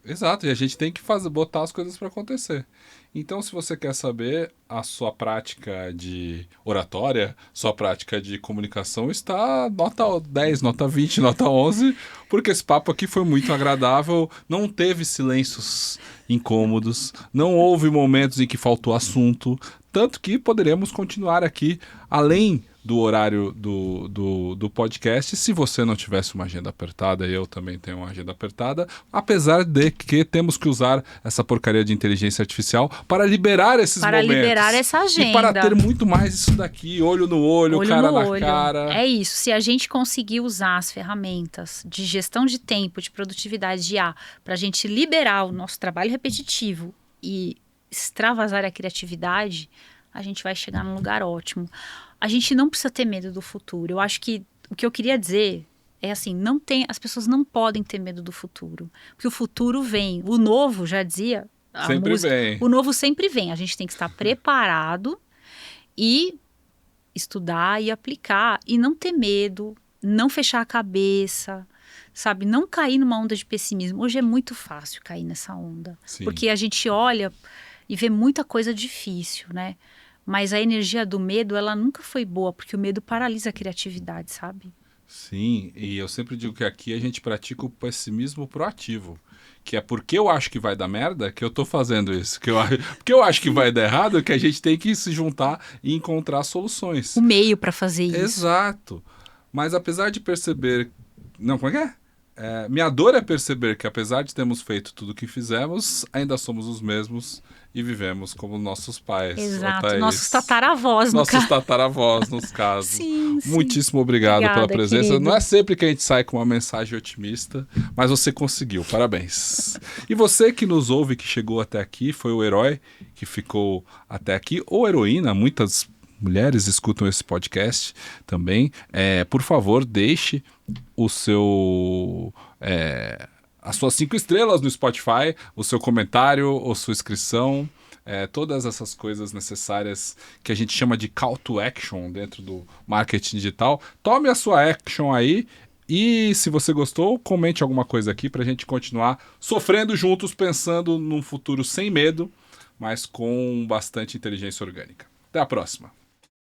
Exato, e a gente tem que botar as coisas para acontecer. Então, se você quer saber, a sua prática de oratória, sua prática de comunicação está nota 10, nota 20, nota 11, porque esse papo aqui foi muito agradável, não teve silêncios incômodos, não houve momentos em que faltou assunto, tanto que poderemos continuar aqui além do horário do podcast, se você não tivesse uma agenda apertada, eu também tenho uma agenda apertada, apesar de que temos que usar essa porcaria de inteligência artificial para liberar esses momentos. Para liberar essa agenda. E para ter muito mais isso daqui, olho no olho, cara na cara. É isso, se a gente conseguir usar as ferramentas de gestão de tempo, de produtividade de IA, para a gente liberar o nosso trabalho repetitivo e extravasar a criatividade, a gente vai chegar num lugar ótimo. A gente não precisa ter medo do futuro. Eu acho que o que eu queria dizer é assim, as pessoas não podem ter medo do futuro, porque o futuro vem, o novo, já dizia a Sempre música, vem. o novo sempre vem, a gente tem que estar preparado e estudar e aplicar, e não ter medo, não fechar a cabeça, sabe, não cair numa onda de pessimismo. Hoje é muito fácil cair nessa onda, Sim. porque a gente olha e vê muita coisa difícil, né? Mas a energia do medo, ela nunca foi boa, porque o medo paralisa a criatividade, sabe? Sim, e eu sempre digo que aqui a gente pratica o pessimismo proativo. Que é porque eu acho que vai dar merda que eu tô fazendo isso. Porque eu acho que vai dar errado que a gente tem que se juntar e encontrar soluções. O meio para fazer isso. Exato. Mas apesar de perceber... Não, como é que é? Minha dor é perceber que apesar de termos feito tudo o que fizemos, ainda somos os mesmos e vivemos como nossos pais. Exato, nossos tataravós, no caso. Nossos tataravós, nos casos. Sim, sim. Muitíssimo obrigado Obrigada, pela presença. querido. Não é sempre que a gente sai com uma mensagem otimista, mas você conseguiu. Parabéns. E você que nos ouve, que chegou até aqui, foi o herói que ficou até aqui, ou heroína, muitas mulheres escutam esse podcast também. Por favor, deixe o seu... as suas 5 estrelas no Spotify, o seu comentário ou sua inscrição, todas essas coisas necessárias que a gente chama de call to action dentro do marketing digital. Tome a sua action aí e se você gostou, comente alguma coisa aqui para a gente continuar sofrendo juntos, pensando num futuro sem medo, mas com bastante inteligência orgânica. Até a próxima!